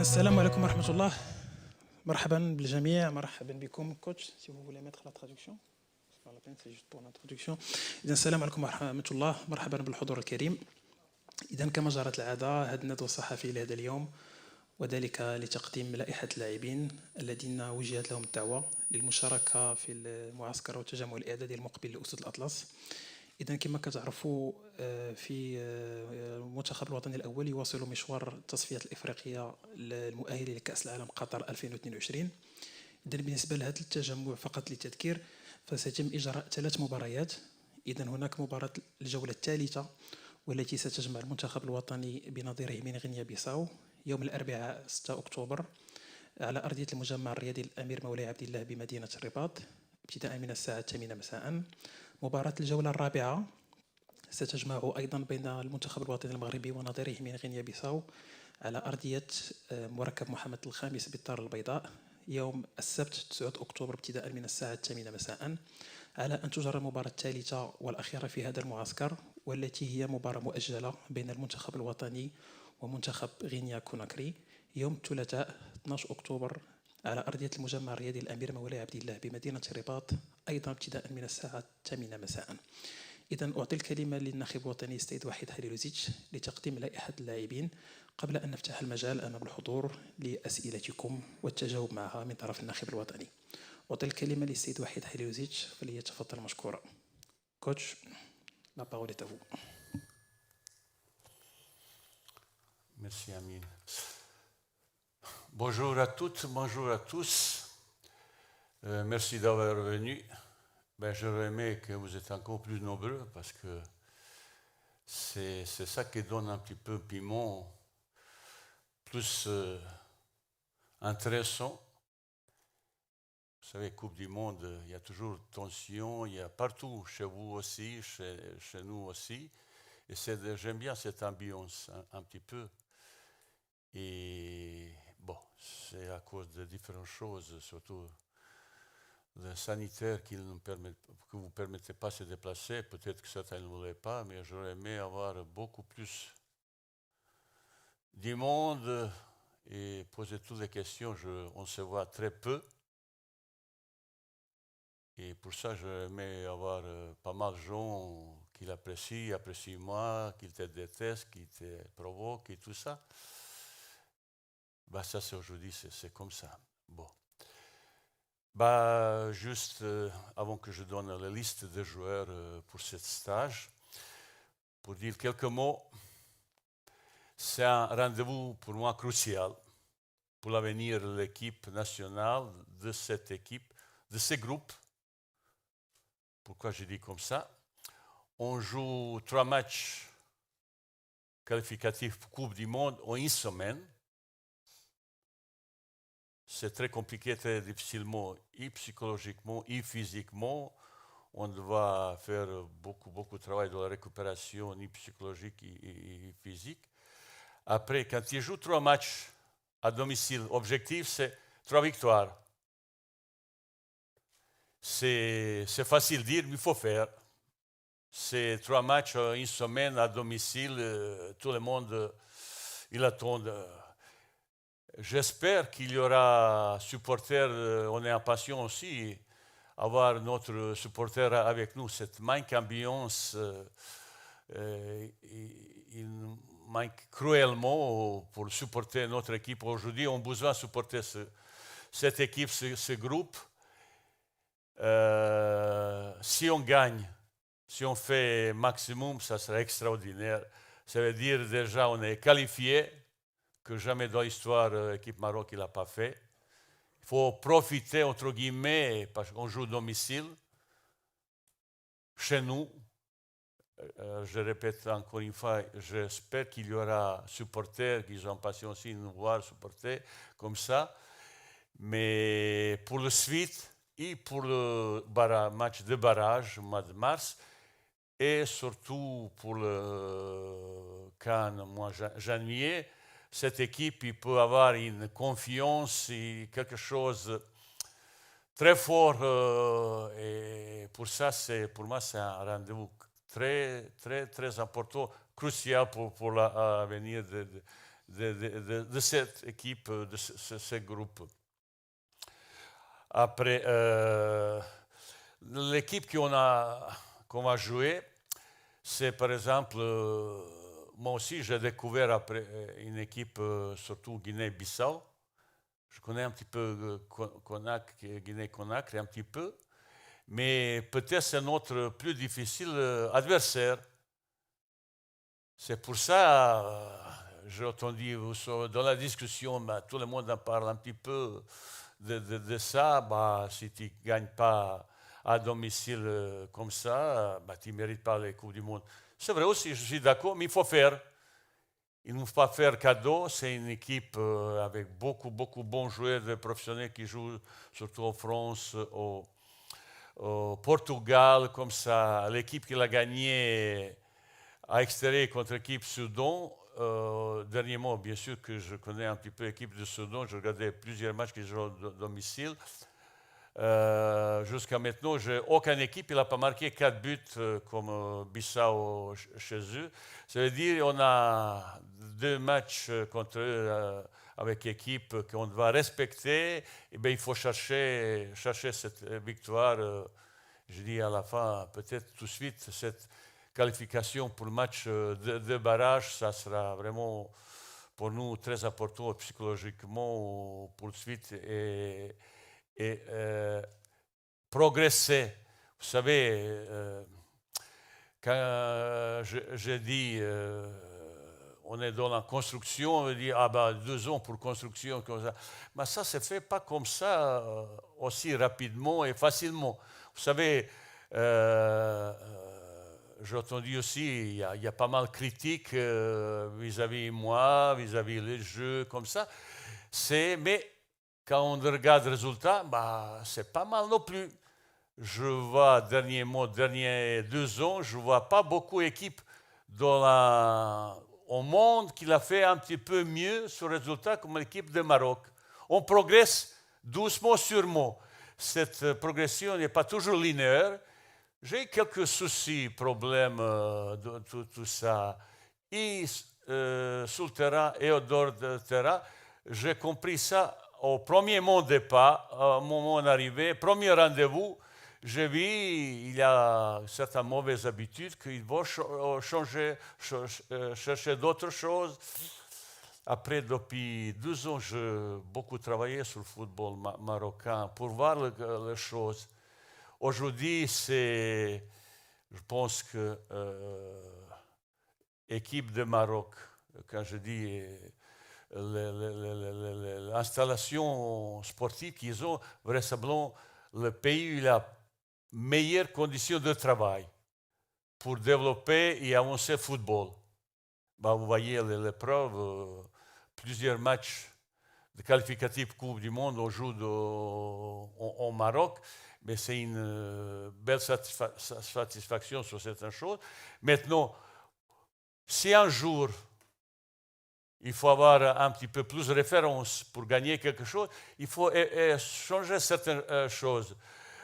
السلام عليكم ورحمة الله. مرحبا بالجميع، مرحبا بكم. كوتش si vous voulez mettre la traduction. C'est pas la peine, c'est juste pour l'introduction. إذا السلام عليكم ورحمة الله، مرحبا بالحضور الكريم. إذا كما جرت العادة، هذا الندوة الصحفي لهذا اليوم وذلك لتقديم لائحة اللاعبين الذين وجهت لهم الدعوة للمشاركة في المعسكر والتجمع الإعدادي المقبل لأسود الأطلس. إذا كما كتعرفوا في المنتخب الوطني الأول يواصل مشوار التصفيات الإفريقية المؤهلة لكأس العالم قطر 2022. إذا بالنسبة لهذا التجمع فقط للتذكير فسيتم إجراء 3 مباريات. إذا هناك مباراة الجولة الثالثة والتي ستجمع المنتخب الوطني بنظيره من غينيا بيساو يوم الأربعاء 6 أكتوبر على أرضية المجمع الرياضي الأمير مولاي عبد الله بمدينة الرباط ابتداء من الساعة 8 مساء. مباراة الجولة الرابعة ستجمع أيضا بين المنتخب الوطني المغربي ونظيره من غينيا بيساو على أرضية مركب محمد الخامس بالدار البيضاء يوم السبت 9 أكتوبر ابتداء من الساعة 8 مساء، على أن تجرى المباراة الثالثة والأخيرة في هذا المعسكر والتي هي مباراة مؤجلة بين المنتخب الوطني ومنتخب غينيا كوناكري يوم الثلاثاء 12 أكتوبر على أرضية المجمع الرياضي الأمير مولاي عبد الله بمدينة الرباط أيضا ابتداء من الساعة 8 مساء. إذا أعطي الكلمة للناخب الوطني السيد وحيد حليلوزيتش لتقديم لائحة اللاعبين قبل أن نفتح المجال أمام الحضور لأسئلتكم والتجاوب معها من طرف الناخب الوطني. أعطي الكلمة للسيد وحيد حليلوزيتش فليتفضل مشكورا. كوتش، la parole est à vous. Merci Amine. Bonjour à toutes, bonjour à tous. Merci d'avoir venu. J'aurais aimé que vous êtes encore plus nombreux parce que c'est ça qui donne un petit peu piment, plus intéressant. Vous savez, Coupe du Monde, il y a toujours tension, il y a partout, chez vous aussi, chez nous aussi. Et j'aime bien cette ambiance un petit peu. Et bon, c'est à cause de différentes choses, surtout le sanitaire qui ne vous permettez pas de se déplacer. Peut-être que certains ne voulaient pas, mais j'aurais aimé avoir beaucoup plus du monde et poser toutes les questions. On se voit très peu. Et pour ça, j'aurais aimé avoir pas mal de gens qui l'apprécient, apprécient moi, qui te détestent, qui te provoquent et tout ça. Ça, c'est aujourd'hui, c'est comme ça. Bon. Juste avant que je donne la liste des joueurs pour ce stage, pour dire quelques mots, c'est un rendez-vous pour moi crucial pour l'avenir de l'équipe nationale, de cette équipe, de ce groupe. Pourquoi je dis comme ça? On joue 3 matchs qualificatifs pour Coupe du Monde en une semaine. C'est très compliqué, très difficilement, et psychologiquement, et physiquement. On doit faire beaucoup de travail de la récupération, ni psychologique et physique. Après, quand tu joues 3 matchs à domicile, l'objectif, c'est 3 victoires. C'est facile de dire, mais il faut faire. C'est 3 matchs, une semaine à domicile, tout le monde, il attend. J'espère qu'il y aura supporters, on est impatient aussi, avoir notre supporter avec nous. Cette manque d'ambiance, il manque cruellement pour supporter notre équipe. Aujourd'hui, on a besoin de supporter cette équipe, ce groupe. Si on gagne, si on fait maximum, ça serait extraordinaire. Ça veut dire déjà on est qualifié, que jamais dans l'histoire l'équipe Maroc ne l'a pas fait. Il faut profiter, entre guillemets, parce qu'on joue domicile, chez nous. Je répète encore une fois, j'espère qu'il y aura supporters qui ont patience aussi de nous voir supporter comme ça. Mais pour le suite, et pour le match de barrage au mois de mars, et surtout pour le Cannes, mois janvier, cette équipe il peut avoir une confiance et quelque chose très fort. Et pour ça, pour moi, c'est un rendez-vous très important, crucial pour l'avenir de de cette équipe, de ce groupe. Après, l'équipe qu'on va jouer, c'est par exemple, moi aussi j'ai découvert après une équipe, surtout Guinée-Bissau. Je connais un petit peu Guinée-Conakry, un petit peu, mais peut-être c'est notre plus difficile adversaire. C'est pour ça, j'ai entendu dans la discussion, bah, tout le monde en parle un petit peu de ça. Bah, si tu ne gagnes pas à domicile comme ça, bah, tu ne mérites pas les Coupes du Monde. C'est vrai aussi, je suis d'accord, mais il faut faire. Il ne faut pas faire cadeau. C'est une équipe avec beaucoup de bons joueurs de professionnels qui jouent surtout en France, au Portugal, comme ça. L'équipe qui l'a gagné à l'extérieur contre l'équipe Soudan. Dernièrement, bien sûr que je connais un petit peu l'équipe de Soudan. Je regardais plusieurs matchs qui jouent à domicile. Jusqu'à maintenant, aucune équipe n'a pas marqué 4 buts comme Bissau chez eux. Ça veut dire qu'on a 2 matchs contre eux avec équipe qu'on doit respecter. Et bien, il faut chercher cette victoire. Je dis à la fin, peut-être tout de suite, cette qualification pour le match de barrage, ça sera vraiment pour nous très important psychologiquement pour la suite. Et progresser. Vous savez, quand je dis on est dans la construction, on veut dire ah ben 2 ans pour construction comme ça. Mais ça se fait pas comme ça aussi rapidement et facilement. Vous savez, j'ai entendu aussi, il y a pas mal de critiques vis-à-vis moi, vis-à-vis les jeux comme ça. Mais quand on regarde le résultat, bah, c'est pas mal non plus. Je vois derniers 2 ans, je ne vois pas beaucoup d'équipes au monde qui l'a fait un petit peu mieux sur le résultat comme l'équipe de Maroc. On progresse doucement, sûrement. Cette progression n'est pas toujours linéaire. J'ai quelques soucis, problèmes de tout ça. Et sur le terrain et au dehors du terrain, j'ai compris ça au premier mon départ, au moment d'arrivée, premier rendez-vous. J'ai vu il y a certaines mauvaises habitudes qu'il faut changer, chercher d'autres choses. Après, depuis 12 ans, j'ai beaucoup travaillé sur le football marocain pour voir les choses. Aujourd'hui, je pense que l'équipe de Maroc, quand je dis l'installation sportive qu'ils ont, vraisemblablement le pays où il a meilleures conditions de travail pour développer et avancer le football. Ben, vous voyez les preuves, plusieurs matchs de qualificatifs Coupe du Monde, on joue au Maroc, mais c'est une belle satisfaction sur certaines choses. Maintenant, si un jour il faut avoir un petit peu plus de références pour gagner quelque chose, il faut changer certaines choses.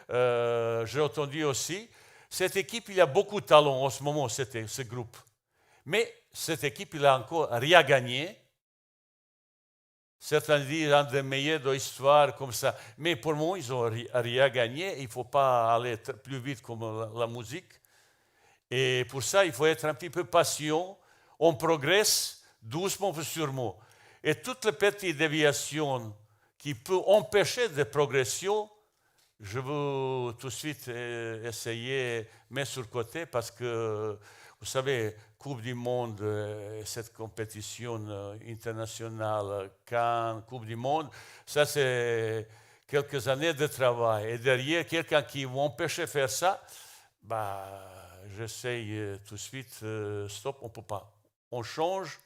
J'ai entendu aussi, cette équipe, il y a beaucoup de talent en ce moment, ce groupe. Mais cette équipe, il n'a encore rien gagné. Certains disent un des meilleurs de l'histoire, comme ça. Mais pour moi, ils n'ont rien gagné. Il ne faut pas aller plus vite comme la musique. Et pour ça, il faut être un petit peu patient. On progresse doucement mais sûrement. Et toutes les petites déviations qui peuvent empêcher de progression, je veux tout de suite essayer de mettre sur le côté parce que, vous savez, Coupe du Monde, cette compétition internationale, Cannes, Coupe du Monde, ça c'est quelques années de travail. Et derrière, quelqu'un qui va empêcher de faire ça, bah, j'essaye tout de suite, stop, on ne peut pas. On change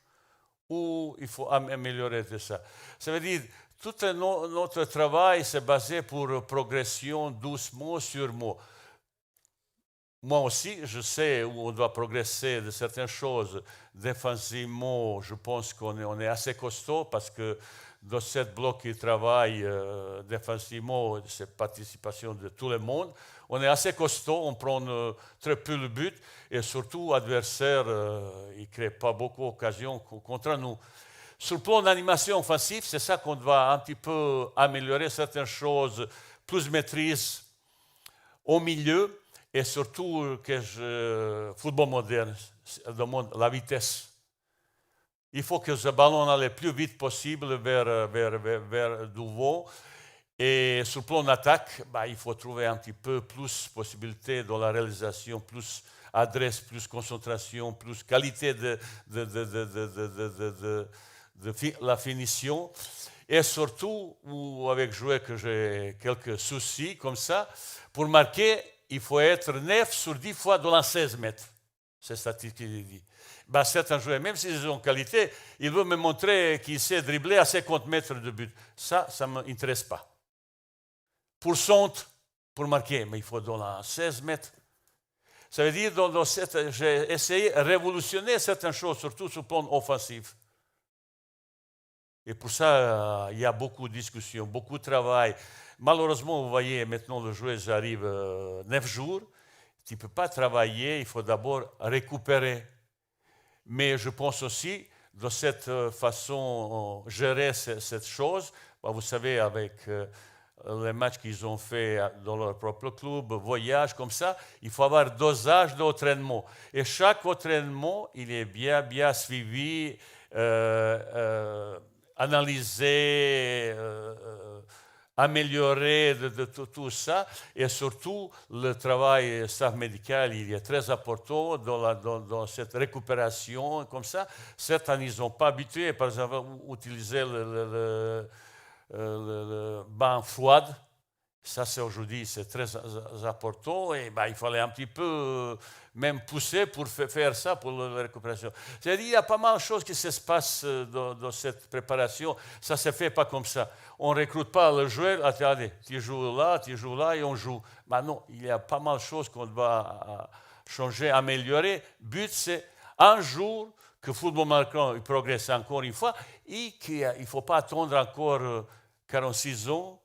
ou il faut améliorer de ça. Ça veut dire, tout notre travail s'est basé pour progression doucement, sûrement. Moi aussi, je sais où on doit progresser de certaines choses. Défensivement, je pense qu'on est assez costaud parce que dans ce bloc qui travaille défensivement, c'est participation de tout le monde. On est assez costaud, on prend très peu le but et surtout, l'adversaire, il ne crée pas beaucoup d'occasions contre nous. Sur le plan d'animation offensive, c'est ça qu'on doit un petit peu améliorer certaines choses, plus maîtrise au milieu et surtout football moderne, demande la vitesse. Il faut que ce ballon aille le plus vite possible vers devant. Et sur le plan d'attaque, il faut trouver un petit peu plus de possibilités dans la réalisation, plus adresse, plus concentration, plus qualité de la finition. Et surtout, avec joueurs que j'ai quelques soucis comme ça, pour marquer, il faut être 9 sur 10 fois dans la 16 mètres. C'est statistique qui dit. Certains joueurs, même s'ils ont qualité, ils veulent me montrer qu'ils savent dribbler à 50 mètres de but. Ça ne m'intéresse pas. Pour centre, pour marquer, mais il faut dans la 16 mètres. Ça veut dire, j'ai essayé de révolutionner certaines choses, surtout sur le plan offensif. Et pour ça, il y a beaucoup de discussions, beaucoup de travail. Malheureusement, vous voyez, maintenant, le joueur arrive 9 jours. Tu ne peux pas travailler, il faut d'abord récupérer. Mais je pense aussi, de cette façon, gérer cette chose. Vous savez, avec les matchs qu'ils ont fait dans leur propre club, voyage comme ça, il faut avoir dosage d'entraînement. Et chaque entraînement, il est bien suivi, analysé, amélioré de tout ça. Et surtout, le travail staff médical, il est très important dans cette récupération comme ça. Certains, ils n'ont pas habitué, par exemple, à utiliser le bain froid. Ça, c'est aujourd'hui, c'est très important. Et il fallait un petit peu même pousser pour faire ça, pour la récupération. C'est-à-dire, il y a pas mal de choses qui se passent dans cette préparation. Ça ne se fait pas comme ça. On ne recrute pas le joueur. Attendez, tu joues là et on joue. Non, il y a pas mal de choses qu'on doit changer, améliorer. Le but, c'est un jour que le football marquant progresse encore une fois et qu'il ne faut pas attendre encore 46 ans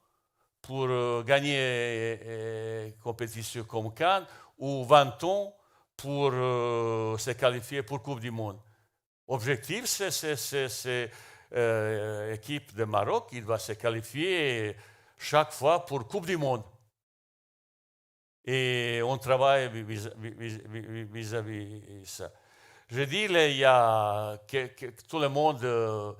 pour gagner compétition comme Cannes ou 20 ans pour se qualifier pour Coupe du Monde. L'objectif, c'est l'équipe de Maroc qui va se qualifier chaque fois pour Coupe du Monde. Et on travaille vis-à-vis ça. Je dis, il y a que tout le monde...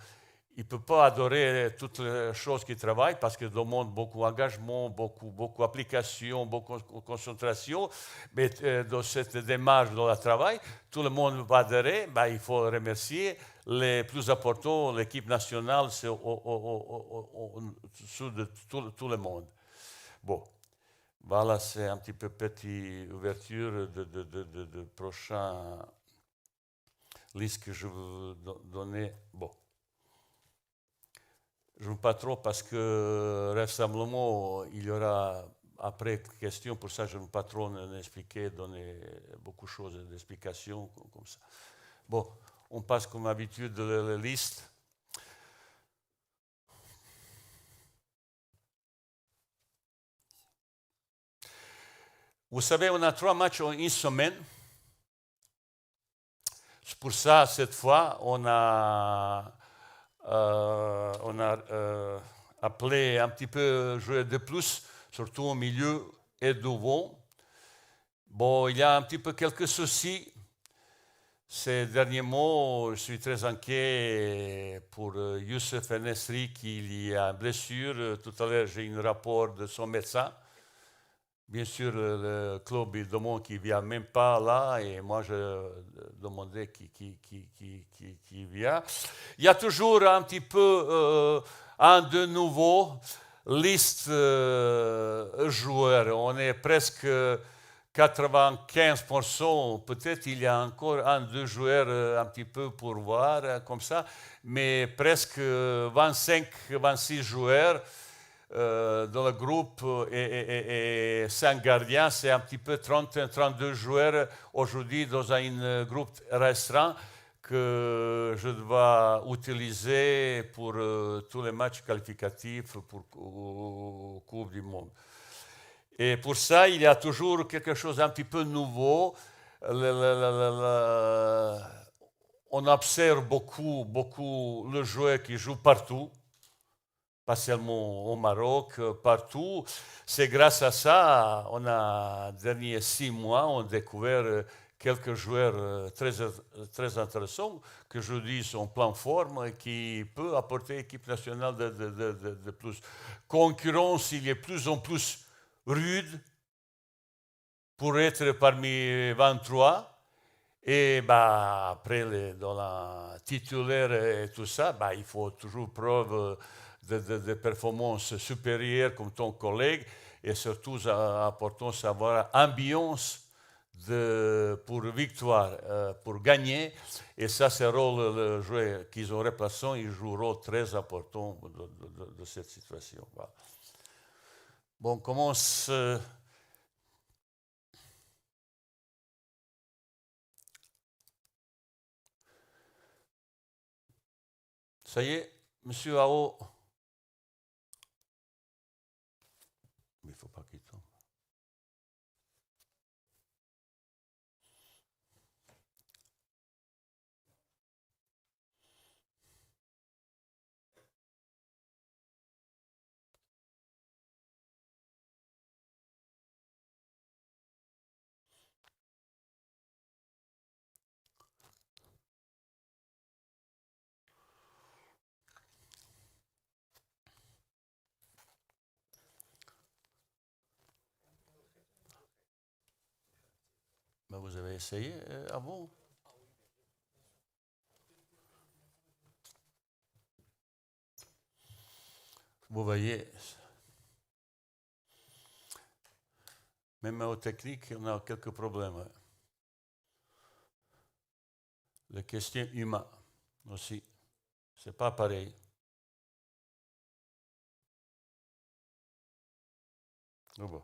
il ne peut pas adorer toutes les choses qu'il travaille parce qu'il demande beaucoup d'engagement, beaucoup d'application, beaucoup de concentration. Mais dans cette démarche de la travail, tout le monde va adhérer. Il faut remercier les plus importants, l'équipe nationale, c'est au-dessous de tout le monde. Bon, voilà, c'est un petit peu petite ouverture de prochain liste que je vais vous donner. Bon. Je ne veux pas trop parce que rassemblement, il y aura après questions, pour ça je ne veux pas trop expliquer, donner beaucoup de choses d'explications comme ça. Bon, on passe comme d'habitude la liste. Vous savez, on a 3 matchs en une semaine. C'est pour ça, cette fois, on a appelé un petit peu jouer de plus, surtout au milieu et devant. Bon, il y a un petit peu quelques soucis. Ces derniers mois, je suis très inquiet pour Youssef Nesri qui a une blessure. Tout à l'heure, j'ai eu un rapport de son médecin. Bien sûr, le club il demande qu'il ne vient même pas là et moi je demandais qui vient. Il y a toujours un petit peu un de nouveau liste joueurs. On est presque 95%, peut-être il y a encore 1-2 joueurs un petit peu pour voir comme ça, mais presque 25-26 joueurs. Dans le groupe et 5 gardiens, c'est un petit peu 30-32 joueurs aujourd'hui dans un groupe restreint que je dois utiliser pour tous les matchs qualificatifs pour Coupe du Monde. Et pour ça, il y a toujours quelque chose un petit peu nouveau. on observe beaucoup le joueur qui joue partout, pas seulement au Maroc, partout. C'est grâce à ça, on a, derniers 6 mois, on a découvert quelques joueurs très intéressants, que je dis sont plein forme et qui peuvent apporter l'équipe nationale de plus. Concurrence, il est de plus en plus rude pour être parmi 23. Et bah, après, dans la titulaire et tout ça, bah, il faut toujours preuve de performance supérieure comme ton collègue et surtout important savoir ambiance pour victoire, pour gagner. Et ça, c'est le rôle le joueur qu'ils ont remplacé, il joue un rôle très important de cette situation. Voilà. Bon, on commence. Ça y est, Monsieur Ao. Mais il ne faut pas qu'il tombe. Ben, vous avez essayé avant? Vous voyez, même aux techniques, on a quelques problèmes. La question humaine aussi, c'est pas pareil. Oh bon.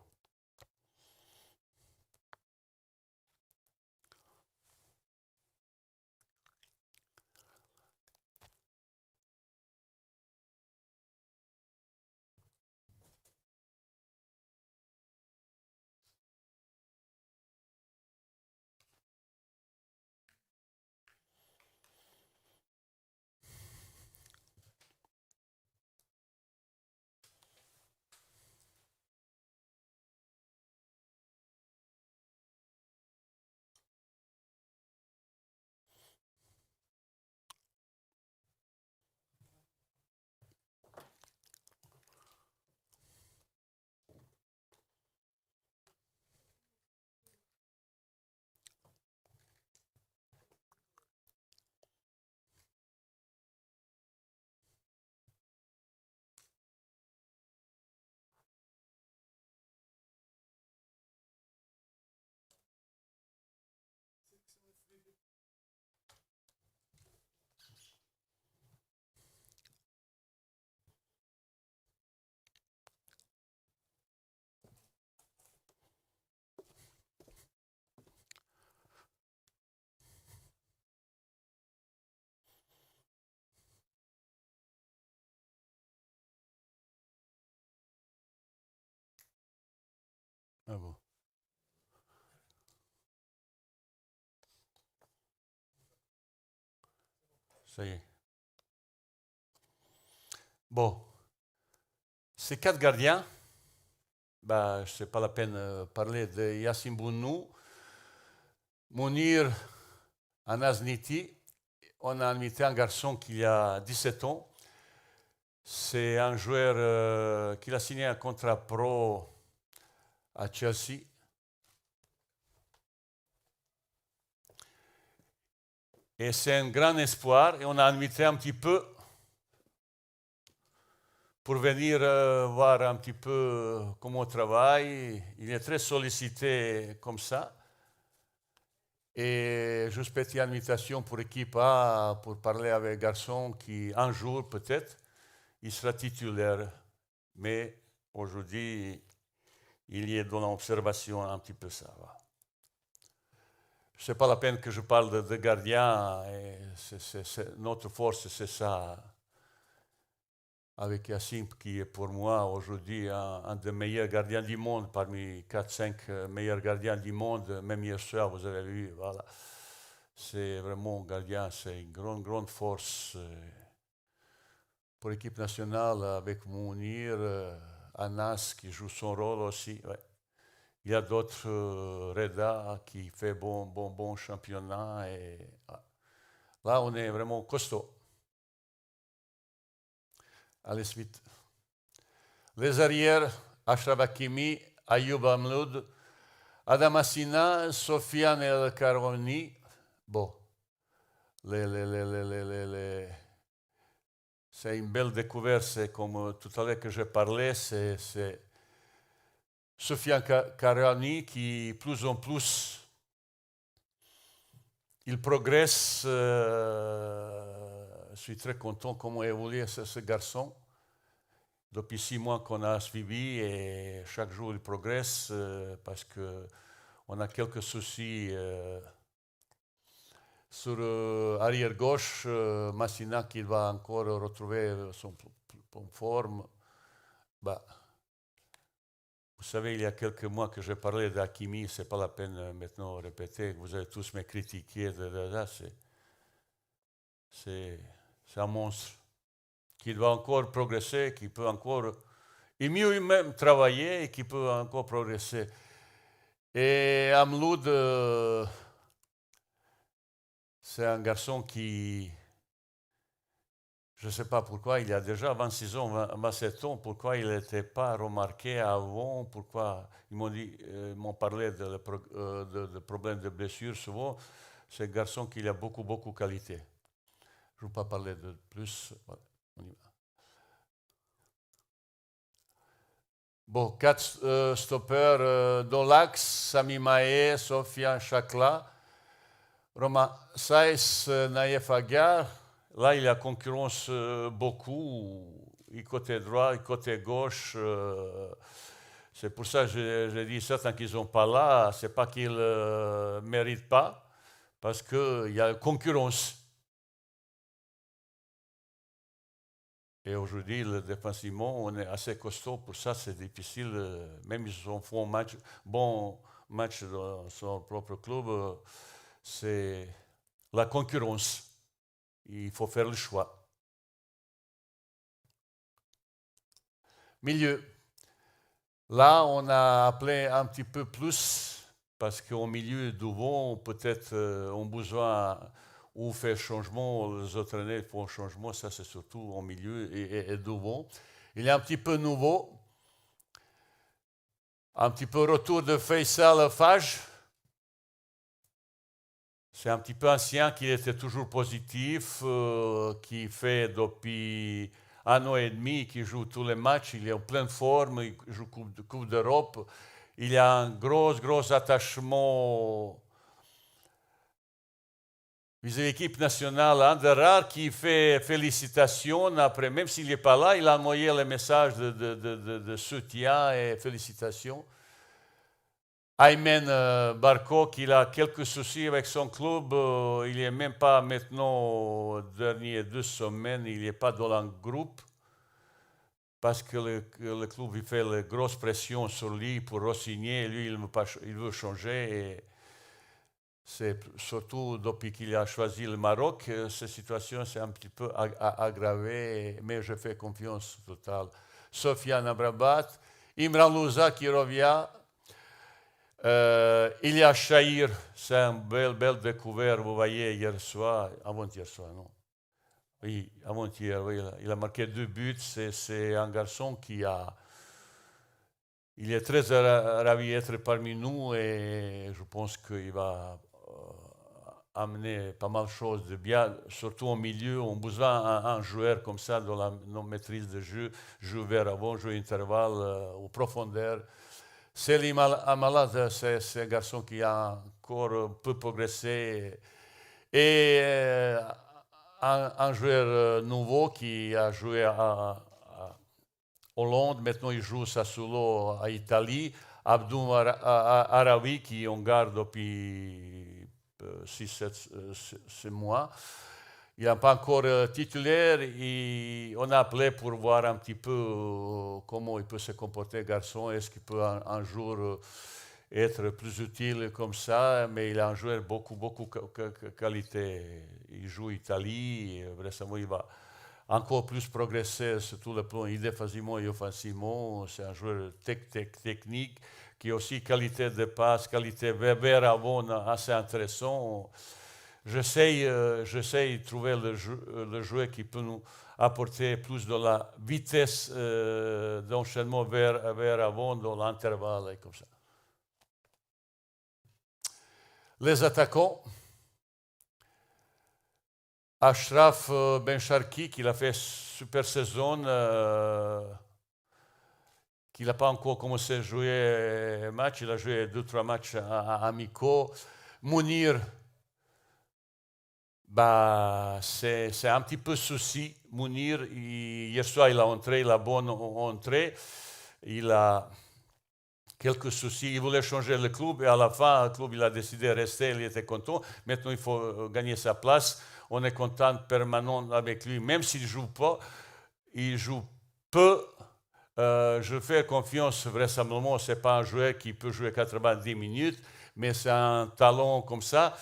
Ah bon. Ça y est. Bon, ces 4 gardiens, bah, ce n'est pas la peine de parler de Yassine Bounou, Mounir Anazniti. On a invité un garçon qui a 17 ans. C'est un joueur qui a signé un contrat pro à Chelsea. Et c'est un grand espoir. Et on a invité un petit peu pour venir voir un petit peu comment on travaille. Il est très sollicité comme ça. Et juste petite invitation pour l'équipe A pour parler avec un garçon qui, un jour peut-être, il sera titulaire. Mais aujourd'hui, il y est dans l'observation un petit peu ça. Ce n'est pas la peine que je parle de gardien. Notre force, c'est ça. Avec Yassine, qui est pour moi aujourd'hui un des meilleurs gardiens du monde, parmi 4-5 meilleurs gardiens du monde, même hier soir, vous avez vu, voilà. C'est vraiment un gardien, c'est une grande force pour l'équipe nationale avec Mounir, Anas qui joue son rôle aussi. Ouais. Il y a d'autres, Reda qui fait bon championnat. Et, là, on est vraiment costaud. Allez, suite. Les arrières, Achraf Hakimi, Ayoub Hamloud, Adam Hassina, Sofiane El Karouni. Bon, c'est une belle découverte. C'est comme tout à l'heure que j'ai parlé, c'est Sofiane Karouni qui, plus en plus, il progresse. Je suis très content comment évolue ce garçon. Depuis 6 mois qu'on a suivi et chaque jour il progresse parce qu'on a quelques soucis sur arrière gauche. Massina qui va encore retrouver son forme. Bah, vous savez, il y a quelques mois que j'ai parlé d'Hakimi, c'est pas la peine maintenant de répéter. Vous avez tous me critiqué. C'est un monstre qui doit encore progresser, qui peut encore, et mieux même travailler et qui peut encore progresser. Et Hamloud, c'est un garçon qui, je ne sais pas pourquoi, il y a déjà 26 ans, 27 ans, pourquoi il n'était pas remarqué avant, pourquoi ils m'ont parlé de problèmes de blessures souvent. C'est un garçon qui a beaucoup de qualité. Je ne veux pas parler de plus. Voilà, on y va. Bon, 4 stoppers dans l'axe, Sami Maé, Sofiane Chakla, Romain Saïs, Naïef Agar. Là, il y a concurrence beaucoup, et côté droit, et côté gauche. C'est pour ça que j'ai dit certains qui ne sont pas là, ce n'est pas qu'ils ne méritent pas, parce qu'il y a concurrence. Et aujourd'hui, défensivement, on est assez costaud. Pour ça, c'est difficile. Même si on fait un bon match dans son propre club, c'est la concurrence. Il faut faire le choix. Milieu. Là, on a appelé un petit peu plus, parce qu'au milieu, devant, peut-être on a besoin ou faire changement, les autres années font changement, ça c'est surtout au milieu et devant. Il est un petit peu nouveau, un petit peu retour de Faisal Fage. C'est un petit peu ancien, qui était toujours positif, qui fait depuis 1 an et demi, qui joue tous les matchs, il est en pleine forme, il joue Coupe d'Europe. Il a un gros attachement vis-à-vis de l'équipe nationale, un des rares qui fait félicitations après, même s'il n'est pas là, il a envoyé les messages de soutien et félicitations. Aymen Barko, qui a quelques soucis avec son club, il n'est même pas maintenant, dernières 2 semaines, il n'est pas dans le groupe, parce que le club il fait la grosse pression sur lui pour re-signer, lui il veut changer. Et c'est surtout depuis qu'il a choisi le Maroc, cette situation s'est un petit peu aggravée, mais je fais confiance totale. Sofiane Amrabat, Imran Louza qui revient, Ilia Chahir, c'est une belle découverte, vous voyez, avant-hier soir, non? Oui, avant-hier, oui, il a marqué 2 buts, c'est un garçon qui a... Il est très ravi d'être parmi nous et je pense qu'il va amener pas mal de choses de bien, surtout au milieu. On a besoin d'un joueur comme ça dans la maîtrise de jeu, jeu vers avant, jeu intervalle, ou profondeur. Selim Amalad, c'est un garçon qui a encore peu progressé. Et un joueur nouveau qui a joué à Hollande, maintenant il joue Sassuolo à Italie. Abdou Araoui, qui on garde depuis 6-7 mois. Il n'est pas encore titulaire et on a appelé pour voir un petit peu comment il peut se comporter, garçon. Est-ce qu'il peut un jour être plus utile comme ça, mais il a un joueur beaucoup de qualité. Il joue Italie, et récemment il va encore plus progresser sur tout le plan, défensivement et offensivement. C'est un joueur technique qui a aussi qualité de passe, qualité vers avant assez intéressant. J'essaie de trouver le joueur qui peut nous apporter plus de la vitesse d'enchaînement vers avant dans l'intervalle et comme ça. Les attaquants. Achraf Ben Sharki, qui a fait super saison, qui n'a pas encore commencé à jouer match, il a joué 2-3 matchs amicaux. Mounir, bah, c'est un petit peu souci. Mounir, hier soir, il a entré, la bonne entrée. Il a quelques soucis. Il voulait changer le club et à la fin, le club il a décidé de rester. Il était content. Maintenant, il faut gagner sa place. On est content permanent avec lui, même s'il ne joue pas. Il joue peu. Je fais confiance, vraisemblablement, ce n'est pas un joueur qui peut jouer 90 minutes, mais c'est un talent comme ça.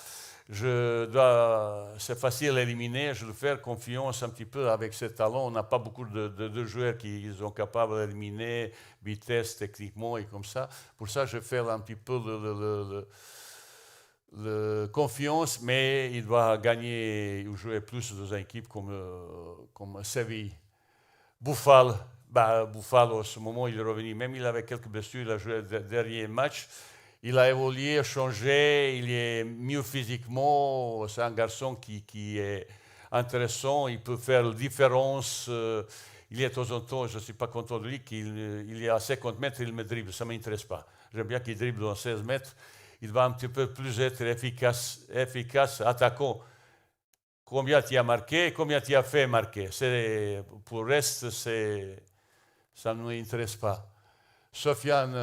C'est facile à éliminer, je dois faire confiance un petit peu avec ce talent. On n'a pas beaucoup de joueurs qui sont capables d'éliminer vitesse techniquement et comme ça. Pour ça, je fais un petit peu confiance, mais il doit gagner ou jouer plus dans une équipe comme Séville. Bouffal, en ce moment, il est revenu. Même il avait quelques blessures, il a joué le dernier match. Il a évolué, changé, il est mieux physiquement. C'est un garçon qui est intéressant, il peut faire la différence. Il est de temps en temps, je ne suis pas content de lui, qu'il est à 50 mètres, il me dribble. Ça ne m'intéresse pas. J'aime bien qu'il dribble dans 16 mètres. Il va un petit peu plus être efficace attaquant. Combien tu as marqué, combien tu as fait marquer. Pour le reste, ça ne m'intéresse pas. Soufiane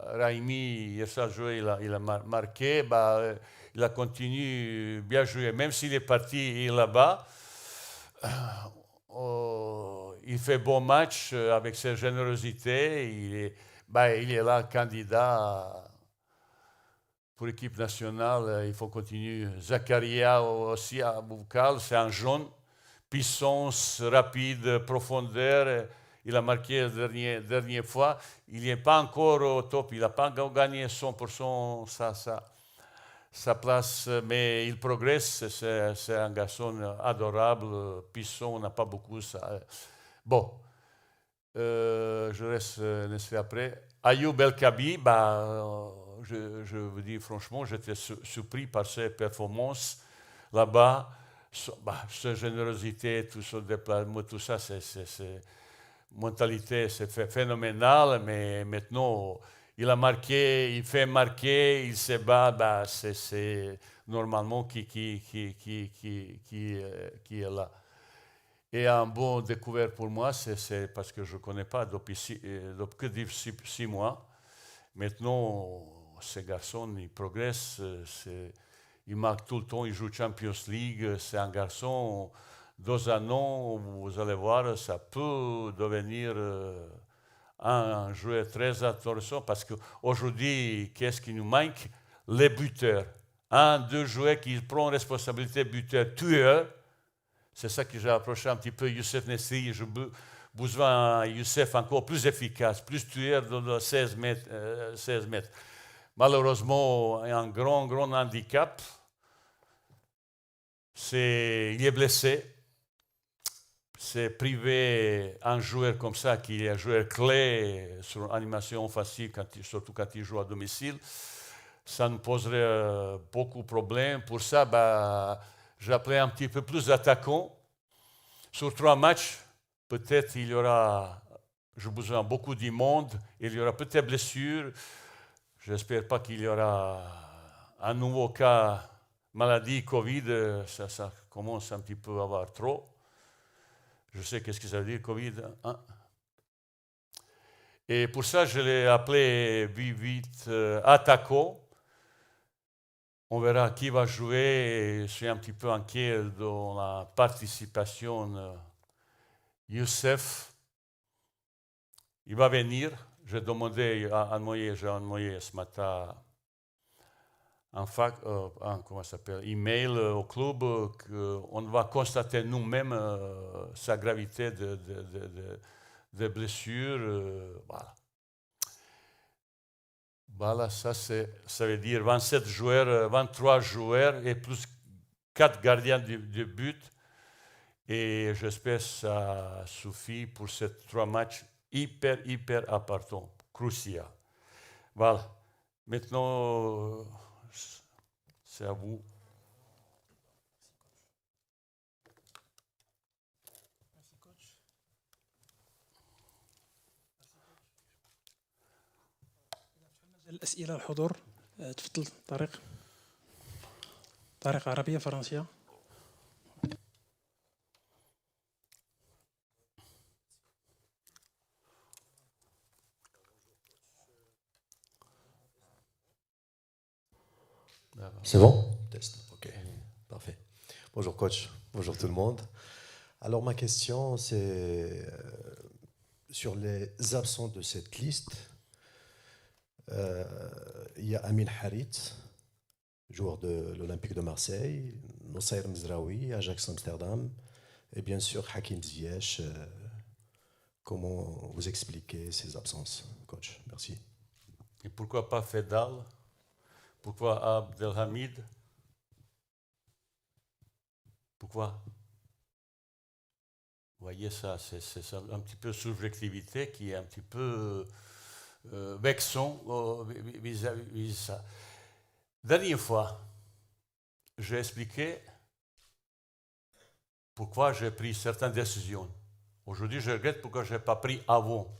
Raimi, hier soir joué, il a marqué, il a continué bien joué, même s'il est parti là-bas. Il fait bon match avec sa générosité. Il est là, candidat pour l'équipe nationale. Il faut continuer. Zakaria aussi à Boukal, c'est un jeune, puissance, rapide, profondeur. Il a marqué la dernière fois. Il n'est pas encore au top. Il n'a pas gagné 100% sa place, mais il progresse. C'est un garçon adorable, puissant. On n'a pas beaucoup ça. Bon, je laisse après. Ayoub El Kabi, je vous dis franchement, j'étais surpris par ses performances là-bas. Sa générosité, tout son déplacement, tout ça, mentalité, c'est phénoménal, mais maintenant, il a marqué, il fait marquer, il se bat, c'est normalement qui est là. Et un bon découvert pour moi, c'est parce que je ne connais pas depuis que 6 mois. Maintenant, ces garçons, ils progressent, ils marquent tout le temps, ils jouent Champions League, c'est un garçon... Dans un an, vous allez voir, ça peut devenir un joueur très intéressant parce qu'aujourd'hui, qu'est-ce qui nous manque? Les buteurs. Deux joueurs qui prennent responsabilité buteur, tueur. C'est ça que j'ai approché un petit peu Youssef Nesri. J'ai besoin d'un Youssef encore plus efficace, plus tueur dans 16 mètres. Malheureusement, un grand handicap. Il est blessé. C'est privé un joueur comme ça, qui est un joueur clé sur l'animation offensive, surtout quand il joue à domicile. Ça nous poserait beaucoup de problèmes. Pour ça, j'ai appelé un petit peu plus d'attaquants. Sur 3 matchs, peut-être il y aura, j'ai besoin beaucoup de monde, il y aura peut-être blessure. J'espère pas qu'il y aura un nouveau cas maladie, Covid. Ça commence un petit peu à avoir trop. Je sais qu'est-ce que ça veut dire, Covid. Hein? Et pour ça, je l'ai appelé vite attaquant. On verra qui va jouer. Je suis un petit peu inquiet dans la participation. Youssef, il va venir. j'ai demandé j'ai envoyé ce matin comment ça s'appelle, email au club qu'on va constater nous-mêmes sa gravité de blessure. Voilà. Voilà, ça veut dire 27 joueurs, 23 joueurs et plus 4 gardiens de but. Et j'espère que ça suffit pour ces 3 matchs hyper importants, cruciaux. Voilà. Maintenant, c'est à vous. Merci coach. الأسئلة الحضور تفضل طارق عربية فرنسية. C'est bon? Test. Ok, parfait. Bonjour coach, bonjour tout le monde. Alors ma question c'est sur les absents de cette liste. Il y a Amin Harit, joueur de l'Olympique de Marseille, Noussair Mezraoui, Ajax Amsterdam, et bien sûr Hakim Ziyech. Comment vous expliquez ces absences, coach? Merci. Et pourquoi pas Fedal? Pourquoi Abdelhamid? Pourquoi? Vous voyez ça, c'est un petit peu subjectivité qui est un petit peu vexant vis-à-vis de ça. Dernière fois, j'ai expliqué pourquoi j'ai pris certaines décisions. Aujourd'hui, je regrette pourquoi je n'ai pas pris avant.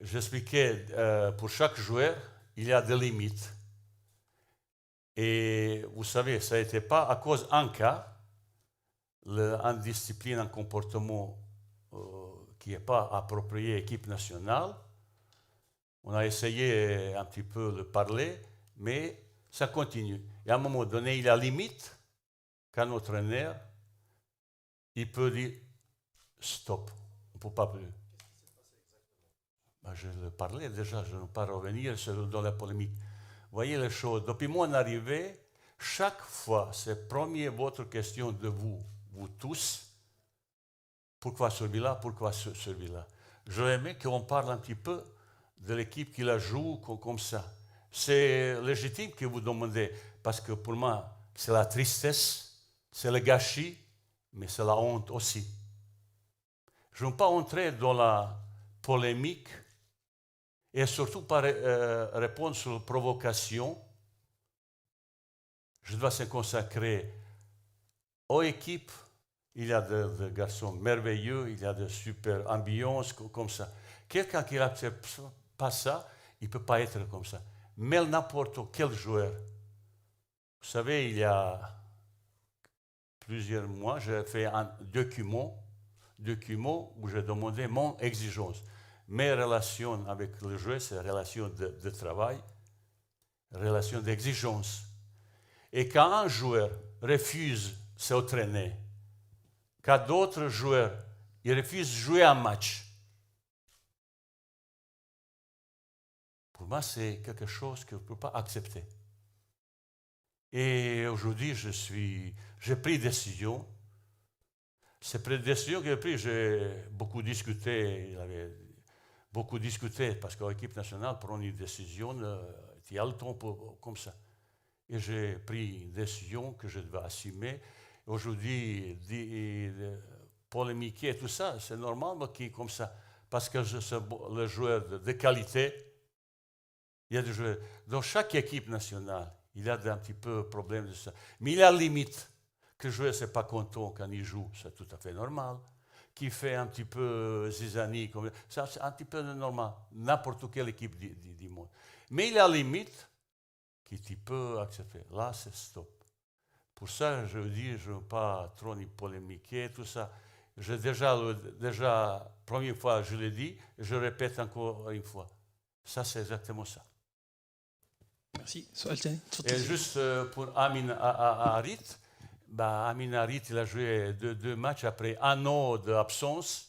J'expliquais, pour chaque joueur, il y a des limites. Et vous savez, ça n'était pas à cause d'un cas, l'indiscipline, un comportement qui n'est pas approprié à l'équipe nationale. On a essayé un petit peu de parler, mais ça continue. Et à un moment donné, il y a limite qu'un entraîneur, il peut dire stop, on ne peut pas plus. Ben, je le parlais déjà, je ne vais pas revenir dans la polémique. Vous voyez les choses. Depuis mon arrivée, chaque fois, c'est première votre question de vous tous. Pourquoi celui-là? Pourquoi celui-là? J'aurais aimé qu'on parle un petit peu de l'équipe qui la joue comme ça. C'est légitime que vous demandez, parce que pour moi, c'est la tristesse, c'est le gâchis, mais c'est la honte aussi. Je ne veux pas entrer dans la polémique et surtout pas répondre sur la provocation. Je dois se consacrer aux équipes. Il y a des garçons merveilleux, il y a de super ambiances comme ça. Quelqu'un qui n'accepte pas ça, il ne peut pas être comme ça. Mais n'importe quel joueur. Vous savez, il y a plusieurs mois, j'ai fait un document où j'ai demandé mon exigence. Mes relations avec le joueur, c'est relations de travail, relations d'exigence. Et quand un joueur refuse de s'entraîner, quand d'autres joueurs refusent de jouer un match, pour moi, c'est quelque chose que je ne peux pas accepter. Et aujourd'hui, j'ai pris des décisions. Ces décisions que j'ai prises, j'ai beaucoup discuté. Parce qu'en équipe nationale, prendre une décision, il y a le temps comme ça. Et j'ai pris une décision que je devais assumer. Aujourd'hui, polémiquer et tout ça, c'est normal, mais comme ça. Parce que je suis le joueur de qualité. Il y a des joueurs. Dans chaque équipe nationale, il y a un petit peu de problème de ça. Mais il y a limite. Que le joueur ne soit pas content quand il joue, c'est tout à fait normal. Qui fait un petit peu zizanie, ça c'est un petit peu normal. N'importe quelle équipe du monde. Mais il y a limite que tu peux accepter. Là, c'est stop. Pour ça, je veux dire, je ne veux pas trop ni polémiquer, tout ça. J'ai déjà, première fois, je l'ai dit, je répète encore une fois. Ça, c'est exactement ça. Merci. سؤال ثاني. Et juste pour Amin Harit, bah, Amin Harit, il a joué deux matchs après un an d'absence.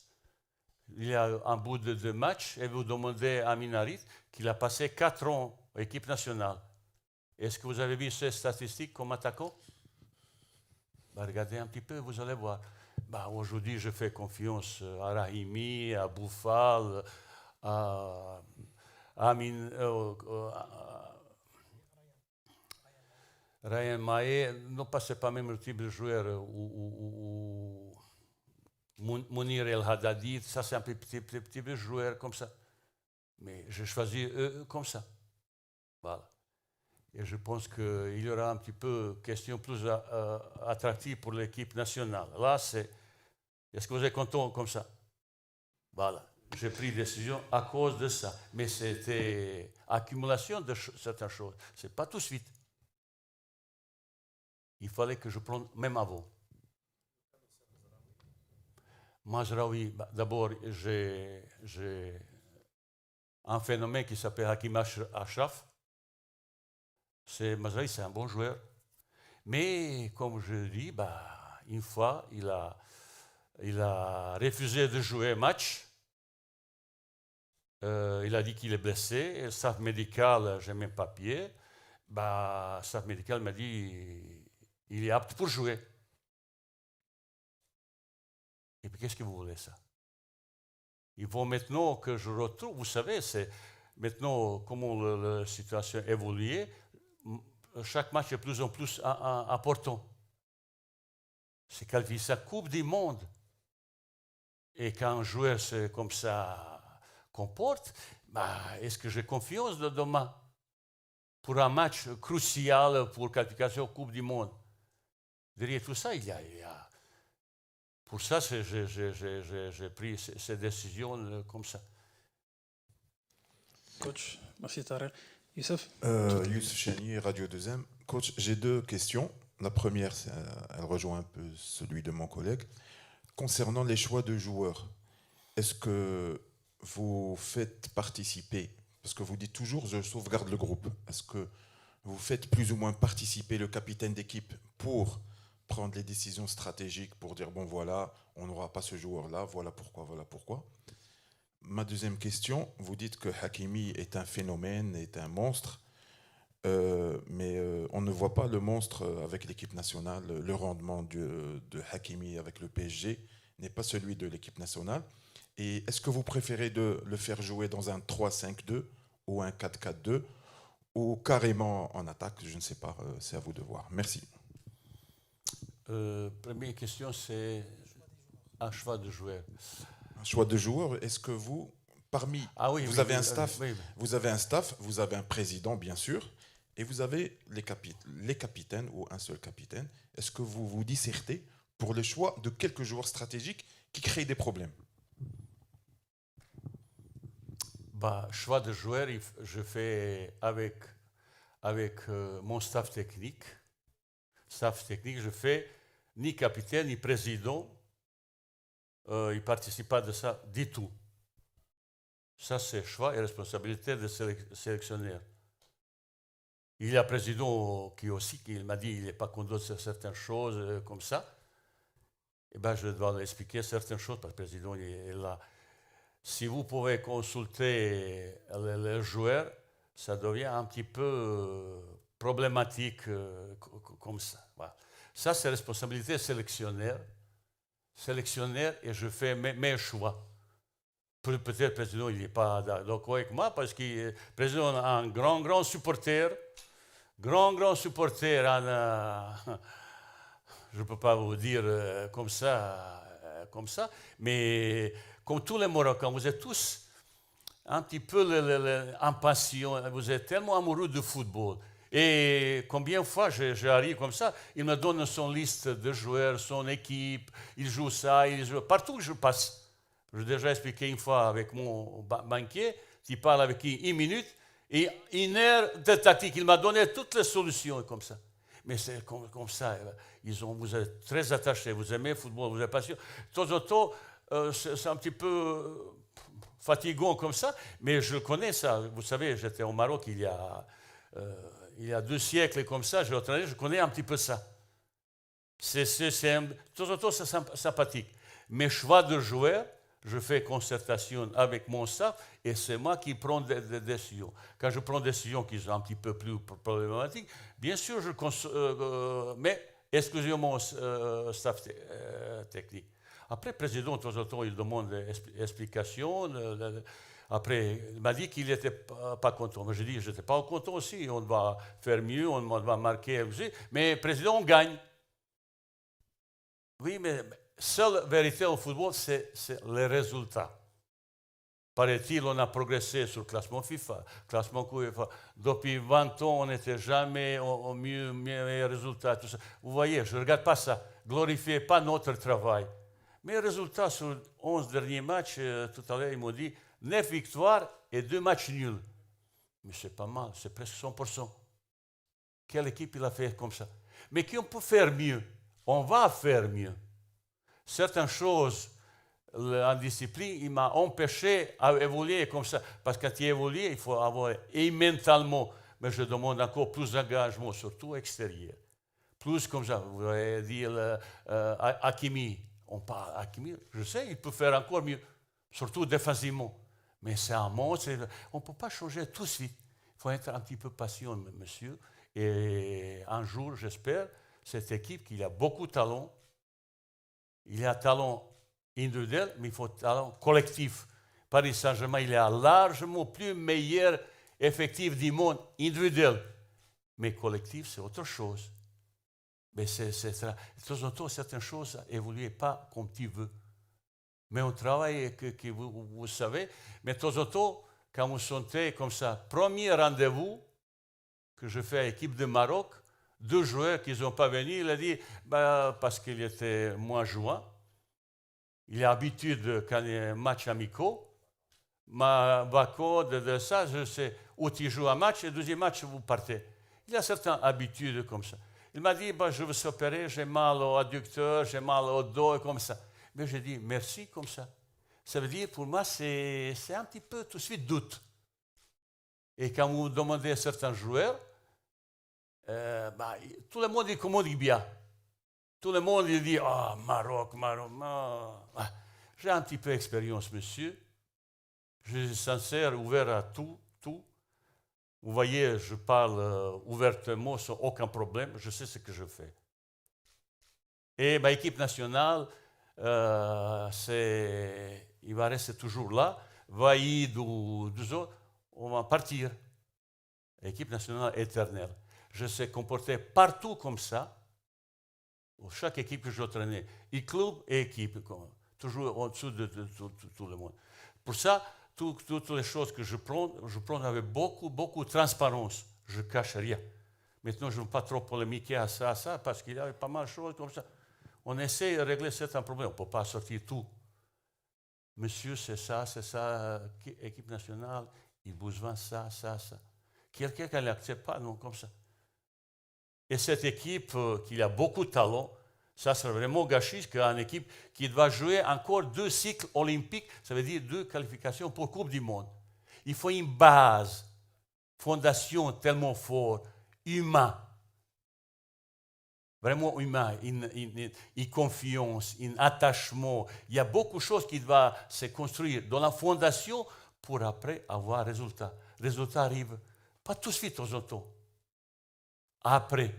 Il y a un bout de 2 matchs et vous demandez à Amin Harit qu'il a passé 4 ans en équipe nationale. Est-ce que vous avez vu ces statistiques comme attaquant? Bah, regardez un petit peu, vous allez voir. Bah, aujourd'hui, je fais confiance à Rahimi, à Bouffal, à Amin, Ryan Maé. Non, pas, c'est pas même le type de joueur ou Mounir El Haddadi. Ça, c'est un petit joueur comme ça. Mais j'ai choisi eux comme ça. Voilà. Et je pense qu'il y aura un petit peu question plus attractive pour l'équipe nationale. Là, est-ce que vous êtes content comme ça? Voilà. J'ai pris une décision à cause de ça. Mais c'était accumulation de certaines choses. Ce n'est pas tout de suite. Il fallait que je prenne même avant. Mazraoui, bah, d'abord, j'ai un phénomène qui s'appelle Hakim Ashraf. Mazraoui, c'est un bon joueur. Mais, comme je dis, bah, une fois, il a refusé de jouer un match. Il a dit qu'il est blessé. Et le staff médical, j'ai mes papiers. Bah, le staff médical m'a dit il est apte pour jouer. Et puis, qu'est-ce que vous voulez, ça? Il faut maintenant que je retrouve, vous savez, c'est maintenant comment la situation évolue. Chaque match est de plus en plus important. C'est qualifier sa Coupe du Monde. Et quand un joueur comme ça comporte, bah, est-ce que j'ai confiance de demain pour un match crucial pour qualification Coupe du Monde? Derrière tout ça, il y a pour ça, j'ai pris ces décisions comme ça. Coach, merci Tarek. Youssef? Youssef Chani, Radio 2M. Coach, j'ai 2 questions. La première, elle rejoint un peu celui de mon collègue. Concernant les choix de joueurs, est-ce que vous faites participer, parce que vous dites toujours je sauvegarde le groupe, est-ce que vous faites plus ou moins participer le capitaine d'équipe pour prendre les décisions stratégiques, pour dire bon voilà, on n'aura pas ce joueur-là, voilà pourquoi, voilà pourquoi. Ma deuxième question, vous dites que Hakimi est un phénomène, est un monstre, mais on ne voit pas le monstre avec l'équipe nationale. Le rendement de Hakimi avec le PSG n'est pas celui de l'équipe nationale. Et est-ce que vous préférez de le faire jouer dans un 3-5-2 ou un 4-4-2 ou carrément en attaque? Je ne sais pas, c'est à vous de voir. Merci. Première question, c'est un choix de joueur. Un choix de joueur, est-ce que vous, parmi, vous avez un staff, vous avez un président bien sûr, et vous avez les capitaines ou un seul capitaine. Est-ce que vous vous dissertez pour le choix de quelques joueurs stratégiques qui créent des problèmes? Bah, choix de joueur, je fais avec mon staff technique. Je fais ni capitaine ni président. Il ne participe pas de ça du tout. Ça, c'est choix et responsabilité de sélectionnaire. Il y a un président qui m'a dit qu'il n'est pas content de certaines choses comme ça. Et ben, je dois lui expliquer certaines choses parce que le président est là. Si vous pouvez consulter les joueurs, ça devient un petit peu problématique comme ça. Voilà. Ça, c'est responsabilité sélectionnaire, et je fais mes choix. Peut-être le président il n'est pas d'accord avec moi parce que le président est un grand supporter. Grand supporter. Je ne peux pas vous dire comme ça, mais comme tous les Marocains, vous êtes tous un petit peu impatients, vous êtes tellement amoureux du football. Et combien de fois j'arrive comme ça, il me donne son liste de joueurs, son équipe, il joue ça, partout où je passe. J'ai déjà expliqué une fois avec mon banquier, qui parle avec qui 1 minute, et 1 heure de tactique. Il m'a donné toutes les solutions comme ça. Mais c'est comme ça, vous êtes très attachés, vous aimez le football, vous êtes passionné. De temps en temps, c'est un petit peu fatigant comme ça, mais je connais ça. Vous savez, j'étais au Maroc il y a 2 siècles comme ça, je connais un petit peu ça. De temps en temps, c'est sympathique. Mes choix de joueurs, je fais concertation avec mon staff et c'est moi qui prends des décisions. Quand je prends des décisions qui sont un petit peu plus problématiques, bien sûr, mais exclusivement au staff technique. Après, le président, de temps en temps, il demande des explications. Après, il m'a dit qu'il n'était pas content. Mais j'ai dit, je n'étais pas content aussi. On va faire mieux, on va marquer aussi. Mais le président, on gagne. Oui, mais seule vérité au football, c'est les résultats. Paraît-il, on a progressé sur le classement FIFA, classement UEFA. Depuis 20 ans, on n'était jamais au meilleur résultat. Tout ça. Vous voyez, je ne regarde pas ça. Glorifiez pas notre travail. Mais les résultats sur 11 derniers matchs, tout à l'heure, ils m'ont dit 9 victoires et 2 matchs nuls. Mais c'est pas mal, c'est presque 100%. Quelle équipe il a fait comme ça? Mais qu'on peut faire mieux? On va faire mieux. Certaines choses en discipline, il m'a empêché d'évoluer comme ça. Parce que quand tu évolues, il faut avoir, et mentalement, mais je demande encore plus d'engagement, surtout extérieur. Plus comme ça, vous avez dit Hakimi. On parle Hakimi, je sais, il peut faire encore mieux, surtout défensivement. Mais c'est un monstre, on ne peut pas changer tout de suite. Il faut être un petit peu patient, monsieur. Et un jour, j'espère, cette équipe qui a beaucoup de talent, il a un talent individuel, mais il faut un talent collectif. Paris Saint-Germain, il a largement plus meilleur effectif du monde individuel. Mais collectif, c'est autre chose. Mais de temps en temps, certaines choses n'évoluent pas comme tu veux. Mais on travaille, que vous savez. Mais de temps en temps, quand vous sentez comme ça, premier rendez-vous que je fais à l'équipe de Maroc, 2 joueurs qui n'ont pas venu, il a dit, parce qu'il était moins jouant. Il a l'habitude, quand il y a un match amicaux, de ça, je sais où tu joues un match et le deuxième match, vous partez. Il a certaines habitudes comme ça. Il m'a dit, je veux s'opérer, j'ai mal au adducteur, j'ai mal au dos, comme ça. Mais j'ai dit, merci, comme ça. Ça veut dire, pour moi, c'est un petit peu tout de suite doute. Et quand vous demandez à certains joueurs, tout le monde dit comment dit bien. Tout le monde dit, Maroc. J'ai un petit peu d'expérience, monsieur. Je suis sincère, ouvert à tout. Vous voyez, je parle ouvertement sans aucun problème. Je sais ce que je fais. Et ma équipe nationale, il va rester toujours là. Vaïd ou 2 autres, on va partir. L'équipe nationale éternelle. Je sais comporter partout comme ça. Chaque équipe que j'ai entraînée, club et équipe, toujours en dessous de tout le monde. Pour ça, toutes les choses que je prends avec beaucoup de transparence. Je ne cache rien. Maintenant, je ne veux pas trop polémiquer à ça, parce qu'il y a pas mal de choses comme ça. On essaie de régler certains problèmes. On ne peut pas sortir tout. Monsieur, c'est ça, équipe nationale, il a besoin de ça. Quelqu'un qui n'accepte pas, non, comme ça. Et cette équipe qui a beaucoup de talent, ça serait vraiment gâchis qu'une équipe qui doit jouer encore 2 cycles olympiques, ça veut dire 2 qualifications pour Coupe du Monde. Il faut une base, fondation tellement forte, humain, vraiment humain, une confiance, un attachement. Il y a beaucoup de choses qui doivent se construire dans la fondation pour après avoir résultat. Résultat arrive pas tout de suite de temps en temps. Après.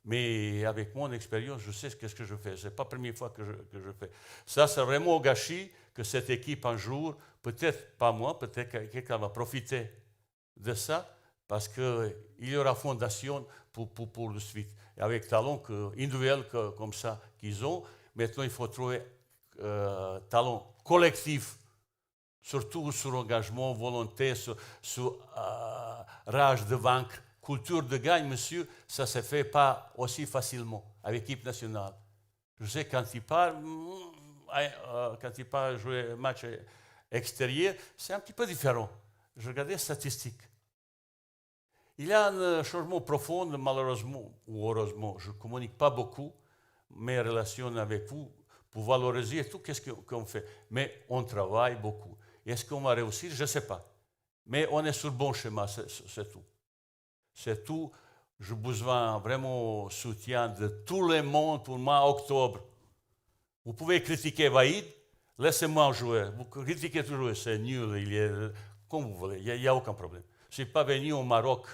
Mais avec mon expérience, je sais ce que je fais. Ce n'est pas la première fois que je fais. Ça, c'est vraiment au gâchis que cette équipe, un jour, peut-être pas moi, peut-être quelqu'un va profiter de ça, parce qu'il y aura fondation pour le suite. Et avec talent individuel comme ça qu'ils ont, maintenant, il faut trouver talent collectif, surtout sur engagement, volonté, sur rage de vaincre. Culture de gagne, monsieur, ça ne se fait pas aussi facilement avec l'équipe nationale. Je sais quand il part jouer un match extérieur, c'est un petit peu différent. Je regardais les statistiques. Il y a un changement profond, malheureusement ou heureusement. Je ne communique pas beaucoup mes relations avec vous pour valoriser tout ce qu'on fait. Mais on travaille beaucoup. Est-ce qu'on va réussir? Je ne sais pas. Mais on est sur le bon chemin, c'est tout. C'est tout. J'ai besoin vraiment soutien de tout le monde pour moi octobre. Vous pouvez critiquer Vaïd, laissez-moi jouer. Vous critiquez toujours, c'est nul, comme vous voulez, il n'y a aucun problème. Je ne suis pas venu au Maroc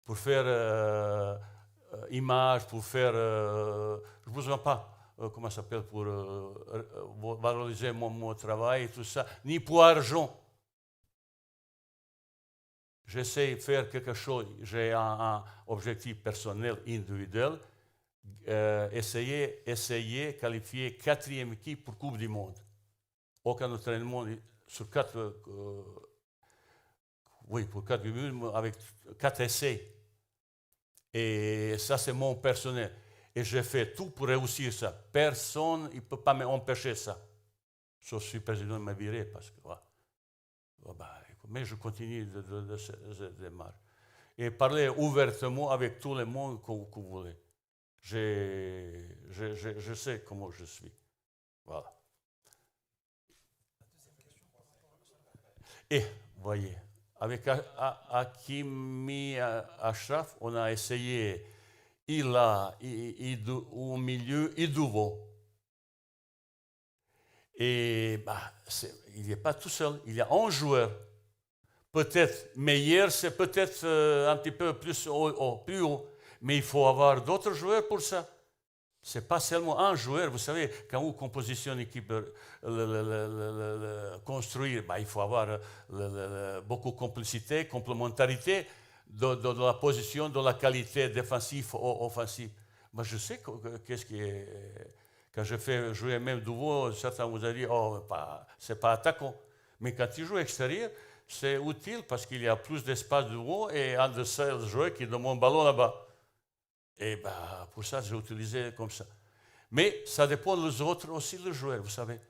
pour faire image, pour faire... je ne besoin pas, comment ça s'appelle, pour valoriser mon travail et tout ça, ni pour argent. J'essaie de faire quelque chose, j'ai un objectif personnel, individuel, essayer qualifier 4e équipe pour Coupe du Monde. Aucun entraînement sur 4, oui, pour 4 minutes, avec 4 essais. Et ça, c'est mon personnel. Et j'ai fait tout pour réussir ça. Personne ne peut pas m'empêcher ça. Je suis président de ma virée parce que... mais je continue de cette démarche. Et parler ouvertement avec tout le monde que vous voulez. Je sais comment je suis. Voilà. Et, voyez, avec Hakimi Achraf, on a essayé, au milieu, et devant. Et il n'est pas tout seul, il y a un joueur. Peut-être meilleur, c'est peut-être un petit peu plus haut, mais il faut avoir d'autres joueurs pour ça. Ce n'est pas seulement un joueur. Vous savez, quand on compositionne une équipe, construire, il faut avoir beaucoup de complicité, complémentarité de la position, de la qualité défensive, offensive. Mais je sais qu'est-ce qui est... Quand je fais jouer même Douveau, certains vous ont dit, oh, c'est pas attaquant. Mais quand tu joues extérieur, c'est utile parce qu'il y a plus d'espace devant et un de ces joueurs qui donne mon ballon là-bas. Et pour ça, j'ai utilisé comme ça. Mais ça dépend des autres aussi, les joueurs, vous savez.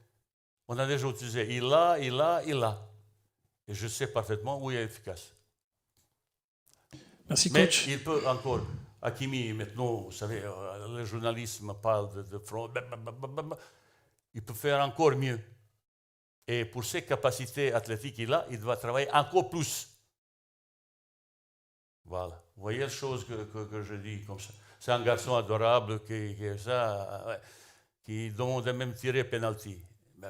On a déjà utilisé il a. Et je sais parfaitement où il est efficace. Merci, mais coach. Il peut encore. Hakimi, maintenant, vous savez, le journalisme parle de front. Il peut faire encore mieux. Et pour ses capacités athlétiques qu'il a, il doit travailler encore plus. Voilà. Vous voyez les choses que je dis comme ça. C'est un garçon adorable qui demande même tirer penalty.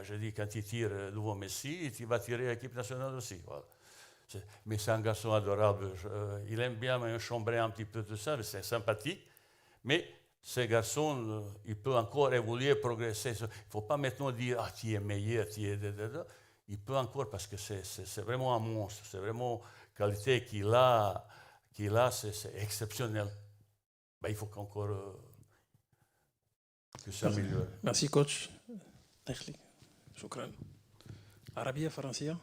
Je dis quand il tire devant Messi, il va tirer l'équipe nationale aussi. Voilà. Mais c'est un garçon adorable. Il aime bien chambrer un petit peu tout ça, c'est sympathique. Mais ce garçon, il peut encore évoluer, progresser. Il ne faut pas maintenant dire « Ah, tu es meilleur, tu es... » Il peut encore, parce que c'est vraiment un monstre. C'est vraiment qualité qu'il a, c'est exceptionnel. Il faut qu'encore que ça améliore. Merci, coach. Shukran. Arabia, Francia?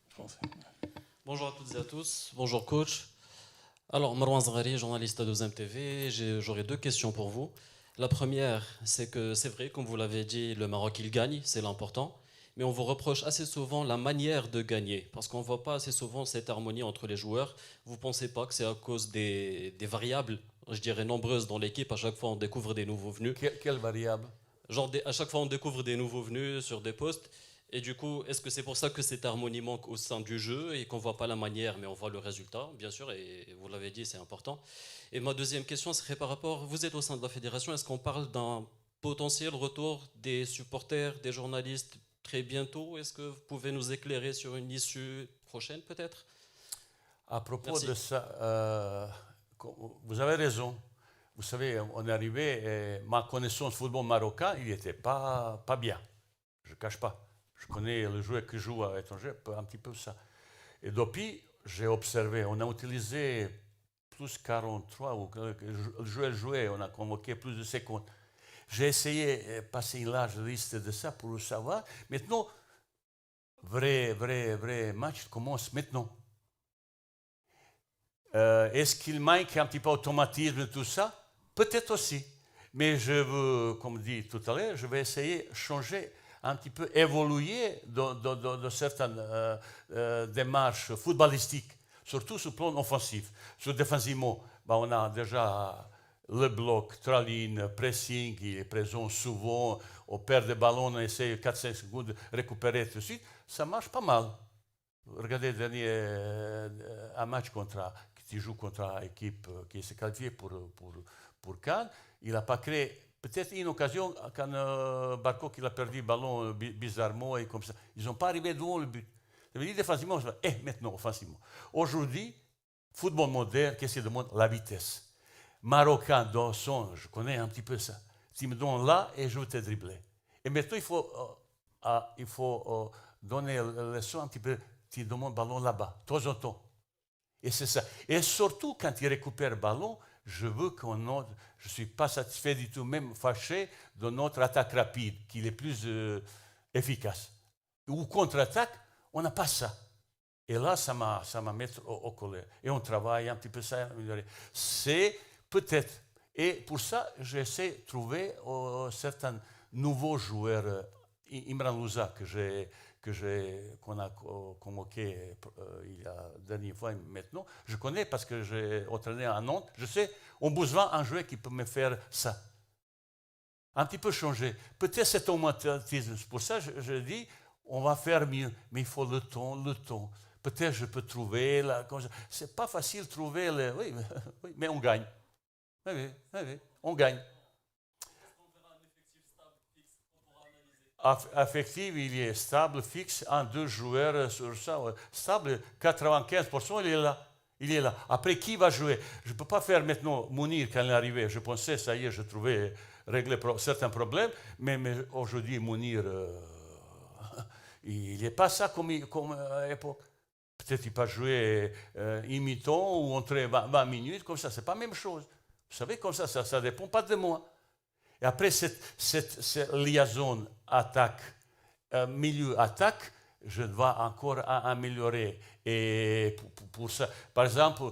Français. Bonjour à toutes et à tous. Bonjour, coach. Alors, Marwan Zghari, journaliste à 2M TV. J'aurais 2 questions pour vous. La première, c'est que c'est vrai, comme vous l'avez dit, le Maroc, il gagne, c'est l'important. Mais on vous reproche assez souvent la manière de gagner, parce qu'on ne voit pas assez souvent cette harmonie entre les joueurs. Vous ne pensez pas que c'est à cause des variables, je dirais nombreuses dans l'équipe? À chaque fois, on découvre des nouveaux venus. Quelle variable? Genre, à chaque fois, on découvre des nouveaux venus sur des postes. Et du coup, est-ce que c'est pour ça que cette harmonie manque au sein du jeu et qu'on ne voit pas la manière, mais on voit le résultat, bien sûr, et vous l'avez dit, c'est important. Et ma deuxième question serait par rapport, vous êtes au sein de la fédération, est-ce qu'on parle d'un potentiel retour des supporters, des journalistes très bientôt? Est-ce que vous pouvez nous éclairer sur une issue prochaine, peut-être? À propos Merci. de ça, vous avez raison. Vous savez, on est arrivé, et ma connaissance du football marocain, il n'était pas bien. Je ne cache pas. Je connais le joueur qui joue à l'étranger, un petit peu ça. Et depuis, j'ai observé, on a utilisé plus 43, ou le joueur jouait, on a convoqué plus de 50. J'ai essayé de passer une large liste de ça pour le savoir. Maintenant, vrai match commence maintenant. Est-ce qu'il manque un petit peu d'automatisme et tout ça? Peut-être aussi. Mais je veux, comme dit tout à l'heure, je vais essayer de changer, un petit peu évoluer de certaines démarches footballistiques, surtout sur le plan offensif. Sur défensivement, on a déjà le bloc, traline, pressing, il est présent souvent, on perd des ballons, on essaie 4-5 secondes de récupérer tout de suite. Ça marche pas mal. Regardez le dernier un match contre qui joue contre une équipe qui s'est qualifiée pour Cannes, il n'a pas créé peut-être une occasion quand Barco qui a perdu le ballon bizarrement et comme ça. Ils n'ont pas arrivé devant le but. Ça veut dire défensivement, et maintenant offensivement. Aujourd'hui, football moderne, qu'est-ce qu'il demande? La vitesse. Marocain dans son, je connais un petit peu ça. Tu me donnes là et je vais te dribbler. Et maintenant, il faut donner la leçon un petit peu. Tu demandes le ballon là-bas, de temps en temps. Et c'est ça. Et surtout, quand il récupère le ballon, je ne suis pas satisfait du tout, même fâché de notre attaque rapide, qui est plus efficace. Ou contre-attaque, on n'a pas ça. Et là, ça m'a mis au colère. Et on travaille un petit peu ça, améliorer. C'est peut-être. Et pour ça, j'essaie de trouver certains nouveaux joueurs. Imran Louza, qu'on a convoqué il y a la dernière fois maintenant, je connais parce que j'ai entraîné à Nantes. Je sais, on a besoin d'un joueur qui peut me faire ça. Un petit peu changer. Peut-être c'est automatisme. Pour ça, je dis, on va faire mieux, mais il faut le temps. Peut-être je peux trouver, c'est pas facile de trouver, oui, mais on gagne. Oui, on gagne. Affectif, il est stable, fixe, un, deux joueurs sur ça. Stable, 95%, il est là. Après, qui va jouer? Je ne peux pas faire maintenant Mounir quand il est arrivé. Je pensais, ça y est, je trouvais régler certains problèmes, mais aujourd'hui, Mounir, il n'est pas ça comme à l'époque. Peut-être qu'il peut jouer imitant ou entrer 20 minutes, comme ça, ce n'est pas la même chose. Vous savez, comme ça ne dépend pas de moi. Et après, cette liaison attaque, milieu-attaque, je dois encore améliorer. Et pour ça, par exemple,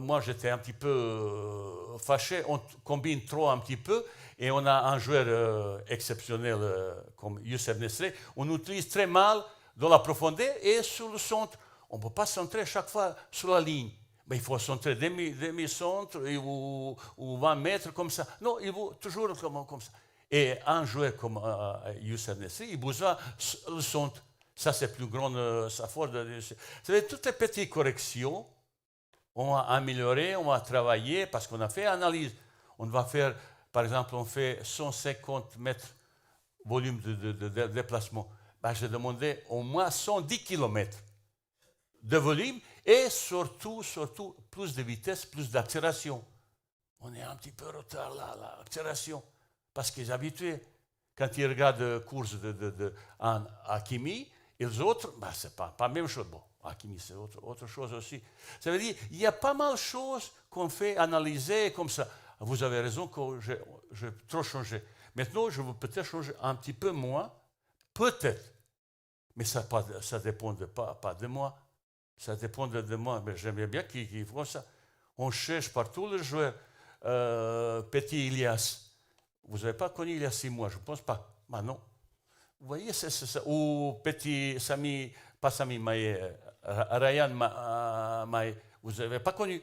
moi j'étais un petit peu fâché, on combine trop un petit peu, et on a un joueur exceptionnel comme Youssef Nesri, on utilise très mal dans la profondeur et sur le centre. On ne peut pas centrer chaque fois sur la ligne. Mais il faut centrer demi-centre ou 20 mètres comme ça. Non, il faut toujours comme ça. Et un joueur comme Youssef Nesri, il a besoin le centre. Ça, c'est plus grand, sa force. C'est toutes les petites corrections. On va améliorer, on va travailler parce qu'on a fait analyse. On va faire, par exemple, on fait 150 mètres volume de déplacement. Ben, j'ai demandé au moins 110 km de volume et surtout, plus de vitesse, plus d'accélération. On est un petit peu en retard là, l'accélération. Parce qu'ils sont habitués. Quand ils regardent course en Hakimi, et les autres, ben, ce n'est pas la même chose. Bon, Hakimi, c'est autre chose aussi. Ça veut dire qu'il y a pas mal de choses qu'on fait analyser comme ça. Vous avez raison que j'ai trop changé. Maintenant, je veux peut-être changer un petit peu moins, peut-être. Mais ça ne dépend pas de moi. Ça dépend de moi. Mais j'aimais bien qu'ils font ça. On cherche partout les joueurs. Petit Ilias. Vous n'avez pas connu il y a 6 mois, je ne pense pas. Ben non. Vous voyez, c'est ça. Ou petit Sami, pas Sami Maé, Ryan Maé. Vous n'avez pas connu.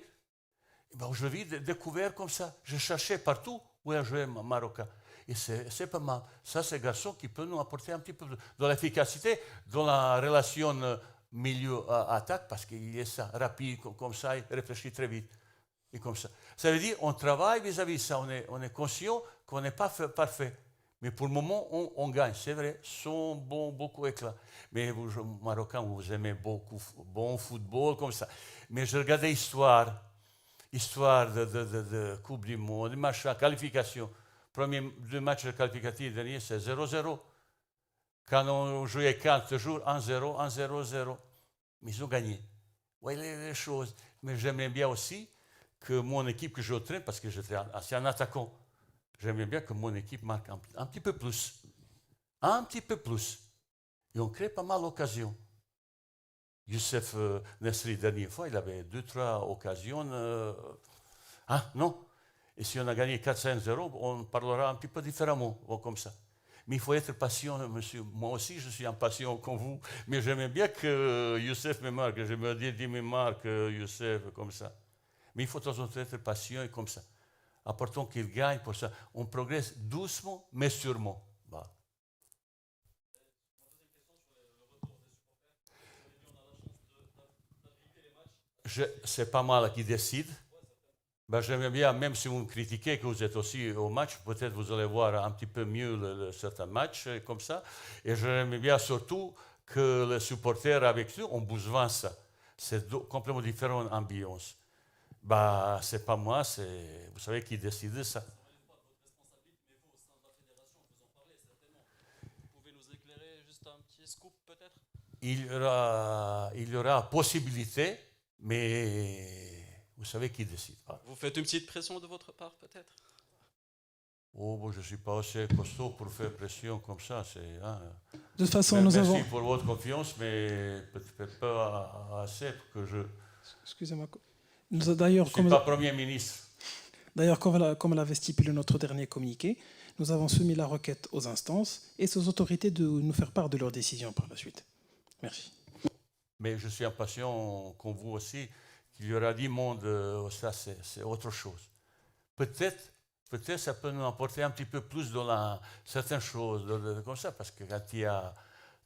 Ben, je l'ai découvert comme ça. Je cherchais partout où il a joué marocain. Et c'est pas mal. Ça, c'est un garçon qui peut nous apporter un petit peu de l'efficacité dans la relation milieu-attaque, parce qu'il est ça, rapide, comme ça, il réfléchit très vite. Et comme ça. Ça veut dire qu'on travaille vis-à-vis de ça. On est conscient qu'on n'est pas parfait. Mais pour le moment, on gagne. C'est vrai, sont beaucoup éclats. Mais vous, Marocains, vous aimez beaucoup bon football, comme ça. Mais je regardais histoire de Coupe du Monde, de match à qualification. Premier 2 matchs qualificatifs dernier, c'est 0-0. Quand on jouait 4 jours, 1-0, 1-0-0. Mais ils ont gagné. Vous voyez les choses. Mais j'aimais bien aussi que mon équipe que j'entraîne, parce que j'étais un attaquant, j'aimais bien que mon équipe marque un petit peu plus. Un petit peu plus. Et on crée pas mal d'occasions. Youssef Nesri, dernière fois, il avait 2-3 occasions. Non. Et si on a gagné 4-5-0, on parlera un petit peu différemment, comme ça. Mais il faut être patient, monsieur. Moi aussi, je suis impatient comme vous. Mais j'aimais bien que Youssef me marque. Je me dis, me marque, Youssef, comme ça. Mais il faut de temps en temps être patient et comme ça. Apportons qu'il gagne pour ça. On progresse doucement, mais sûrement. Voilà. c'est pas moi qui décide. Ben, j'aimerais bien, même si vous me critiquez, que vous êtes aussi au match, peut-être vous allez voir un petit peu mieux certains matchs comme ça. Et j'aimerais bien surtout que les supporters avec nous ont besoin de ça. C'est complètement différente ambiance. Bah, c'est pas moi, c'est vous savez qui décide de ça. Vous pouvez nous éclairer juste un petit scoop peut-être? Il y aura possibilité, mais vous savez qui décide. Ah. Vous faites une petite pression de votre part peut-être? Oh, bon, je ne suis pas assez costaud pour faire pression comme ça. Hein. De toute façon, Merci nous avons... pour votre confiance, mais peut-être pas assez pour que je Excusez-moi. D'ailleurs, ne suis pas Premier ministre. D'ailleurs, comme l'avait stipulé notre dernier communiqué, nous avons soumis la requête aux instances et aux autorités de nous faire part de leurs décisions par la suite. Merci. Mais je suis impatient, comme vous aussi, qu'il y aura du monde, ça c'est autre chose. Peut-être ça peut nous apporter un petit peu plus dans certaines choses, comme ça, parce que quand il y a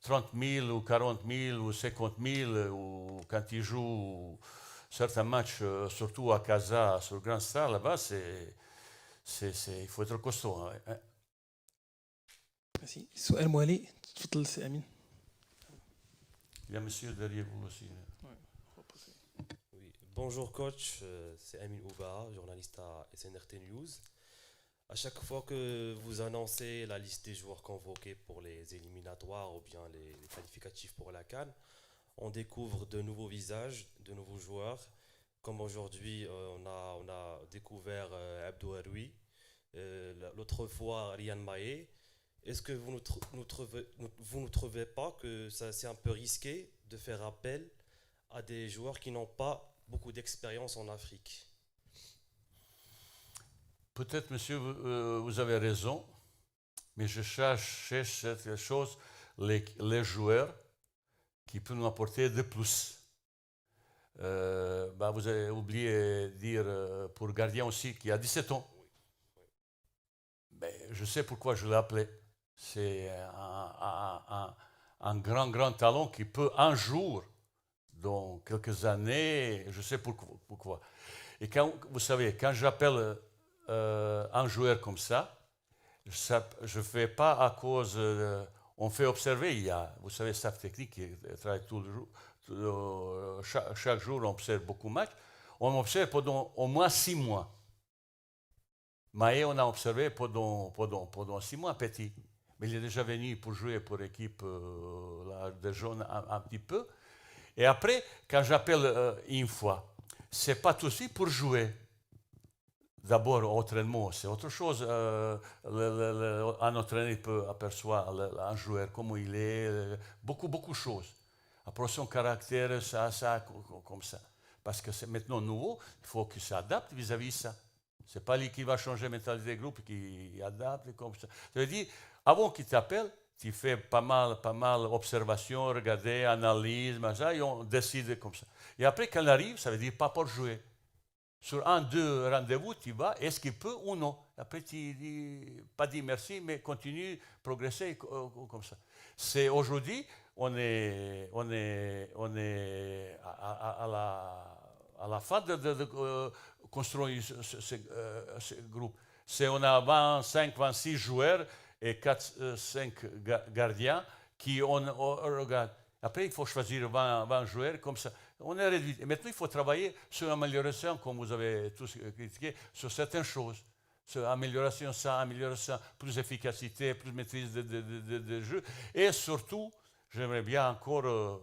30 000 ou 40 000 ou 50 000, ou quand ils jouent certains matchs, surtout à Casa, sur Grand Stade, là-bas, il faut être costaud. Hein. Merci. سؤال موالي تفضل سي أمين. Il y a monsieur derrière vous aussi. Oui. Bonjour coach, c'est Amin Ouba, journaliste à SNRT News. À chaque fois que vous annoncez la liste des joueurs convoqués pour les éliminatoires ou bien les qualificatifs pour la CAN, on découvre de nouveaux visages, de nouveaux joueurs. Comme aujourd'hui, on a découvert Abdou Haroui, l'autre fois Ryan Maé. Est-ce que vous ne trouvez pas que c'est un peu risqué de faire appel à des joueurs qui n'ont pas beaucoup d'expérience en Afrique? Peut-être, monsieur, vous avez raison, mais je cherche cette chose, les joueurs qui peuvent nous apporter de plus. Vous avez oublié de dire pour gardien aussi, qui a 17 ans. Mais je sais pourquoi je l'ai appelé. C'est un grand talent qui peut un jour, dans quelques années, je sais pourquoi. Et vous savez, quand j'appelle un joueur comme ça, je ne fais pas à cause... on fait observer, il y a, vous savez, staff technique qui travaille tout le jour, chaque jour on observe beaucoup de matchs. On observe pendant au moins 6 mois. Maé, on a observé pendant 6 mois, petit. Mais il est déjà venu pour jouer pour l'équipe des jeunes un petit peu. Et après, quand j'appelle une fois, ce n'est pas tout de suite pour jouer. D'abord, entraînement, c'est autre chose. Un entraîneur peut apercevoir un joueur, comment il est, beaucoup de choses. Après son caractère, ça, comme ça. Parce que c'est maintenant nouveau, il faut qu'il s'adapte vis-à-vis de ça. Ce n'est pas lui qui va changer la mentalité du groupe, qui adapte comme ça. Ça veut dire, avant qu'il t'appelle, tu fais pas mal d'observations, regarder, analyse, et on décide comme ça. Et après, quand il arrive, ça veut dire pas pour jouer. Sur 1-2 rendez-vous, tu vas, est-ce qu'il peut ou non? Après, tu dis, pas dire merci, mais continue, progresser comme ça. C'est aujourd'hui, on est à la fin de construire ce groupe. On a 25-26 joueurs et 4-5 gardiens qui on regarde. Après, il faut choisir 20 joueurs comme ça. On est réduit. Et maintenant, il faut travailler sur l'amélioration, comme vous avez tous critiqué, sur certaines choses. Sur amélioration, plus d'efficacité, plus de maîtrise de jeu. Et surtout, j'aimerais bien encore,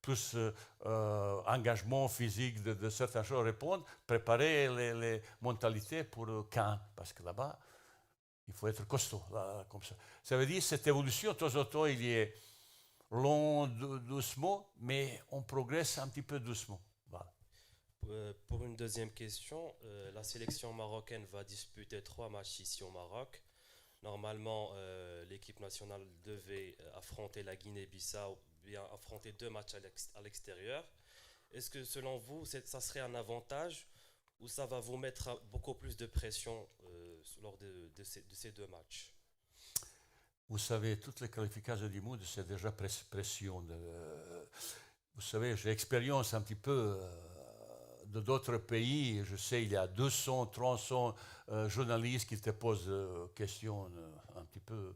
plus engagement physique de certaines choses, répondre, préparer les mentalités pour le camp. Parce que là-bas, il faut être costaud, là, comme ça. Ça veut dire cette évolution, de temps en temps, il y est long, doucement, mais on progresse un petit peu doucement. Voilà. Pour une deuxième question, la sélection marocaine va disputer 3 matchs ici au Maroc. Normalement, l'équipe nationale devait affronter la Guinée-Bissau, bien affronter 2 matchs à l'extérieur. Est-ce que selon vous, ça serait un avantage ou ça va vous mettre beaucoup plus de pression lors de ces 2 matchs? Vous savez, toutes les qualifications du monde, c'est déjà pression. vous savez, j'ai expérience un petit peu de d'autres pays. Je sais, il y a 200, 300 journalistes qui te posent questions un petit peu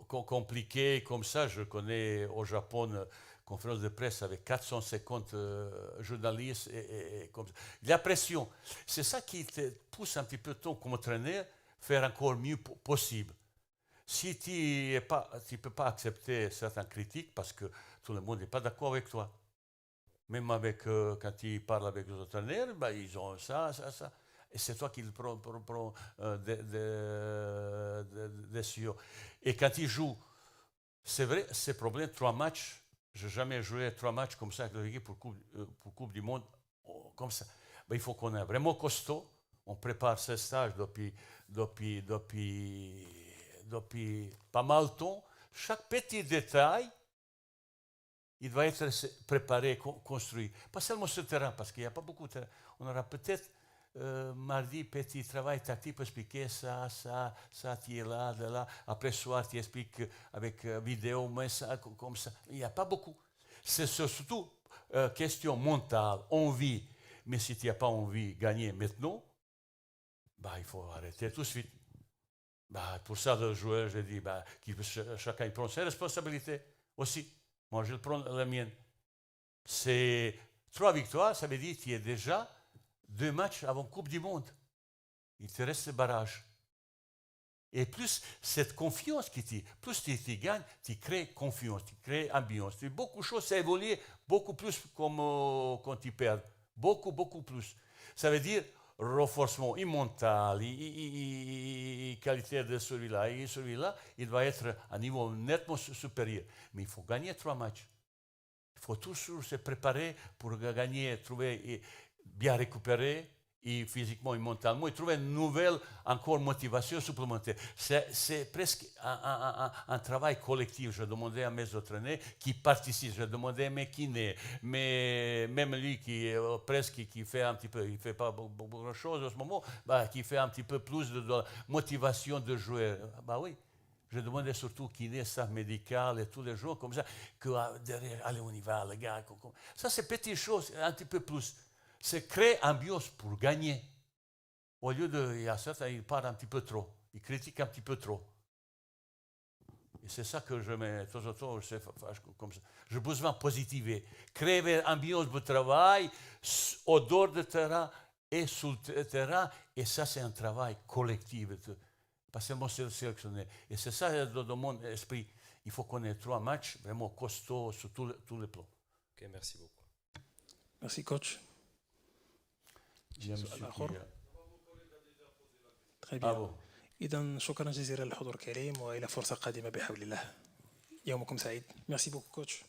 compliquées comme ça. Je connais au Japon conférence de presse avec 450 journalistes et comme ça. La pression, c'est ça qui te pousse un petit peu ton comme entraîneur faire encore mieux possible. Si tu ne peux pas accepter certaines critiques parce que tout le monde n'est pas d'accord avec toi, même avec, quand tu parles avec les entraîneurs, ben, ils ont ça. Et c'est toi qui le prends décision. Et quand ils jouent, c'est vrai, c'est problème, 3 matchs. Je n'ai jamais joué 3 matchs comme ça avec l'équipe pour Coupe du Monde, comme ça. Ben, il faut qu'on est vraiment costaud. On prépare ce stage depuis pas mal de temps. Chaque petit détail, il doit être préparé, construit. Pas seulement sur le terrain, parce qu'il n'y a pas beaucoup de terrain. On aura peut-être mardi petit travail tactique pour expliquer ça, tu es là, de là. Après soir, tu expliques avec vidéo, mais ça, comme ça. Il n'y a pas beaucoup. C'est surtout question mentale, envie. Mais si tu n'as pas envie de gagner maintenant, bah, il faut arrêter tout de suite. Bah, pour ça, le joueur, je dis, bah, chacun il prend ses responsabilités aussi. Moi, je prends la mienne. C'est 3 victoires, ça veut dire qu'il y a déjà 2 matchs avant Coupe du Monde. Il te reste ce barrage. Et plus cette confiance plus tu gagnes, tu crées confiance, tu crées ambiance. Beaucoup de choses, ça évolue beaucoup plus comme quand tu perds. Beaucoup plus. Ça veut dire renforcement mental, qualité de celui-là. Et celui-là, il va être à un niveau nettement supérieur. Mais il faut gagner 3 matchs. Il faut toujours se préparer pour gagner, trouver, bien récupérer, et physiquement et mentalement, et trouver une nouvelle, encore motivation supplémentaire. C'est presque un travail collectif. Je demandais à mes entraîneurs qui participent, je demandais à mes kinés, mais même lui qui presque qui fait un petit peu, il ne fait pas beaucoup de choses en ce moment, bah, qui fait un petit peu plus de motivation de jouer. Bah oui. Je demandais surtout kiné, staff médical et tous les jours comme ça, que derrière, allez, on y va, les gars. Ça, c'est petites choses, un petit peu plus. C'est créer ambiance pour gagner. Au lieu de, il y a certains, ils parlent un petit peu trop, ils critiquent un petit peu trop. Et c'est ça que je mets, de temps en temps, comme ça. J'ai besoin de positiver, créer une ambiance de travail, au dehors du terrain et sur le terrain, et ça, c'est un travail collectif. Pas seulement sélectionné. Et c'est ça dans mon esprit. Il faut qu'on ait 3 matchs vraiment costauds sur tous les plans. Ok, merci beaucoup. Merci coach. Très bien. إذا شكرا جزيلا للحضور الكريم وإلى فرصة قادمة بحول الله. يومكم سعيد. Merci beaucoup coach.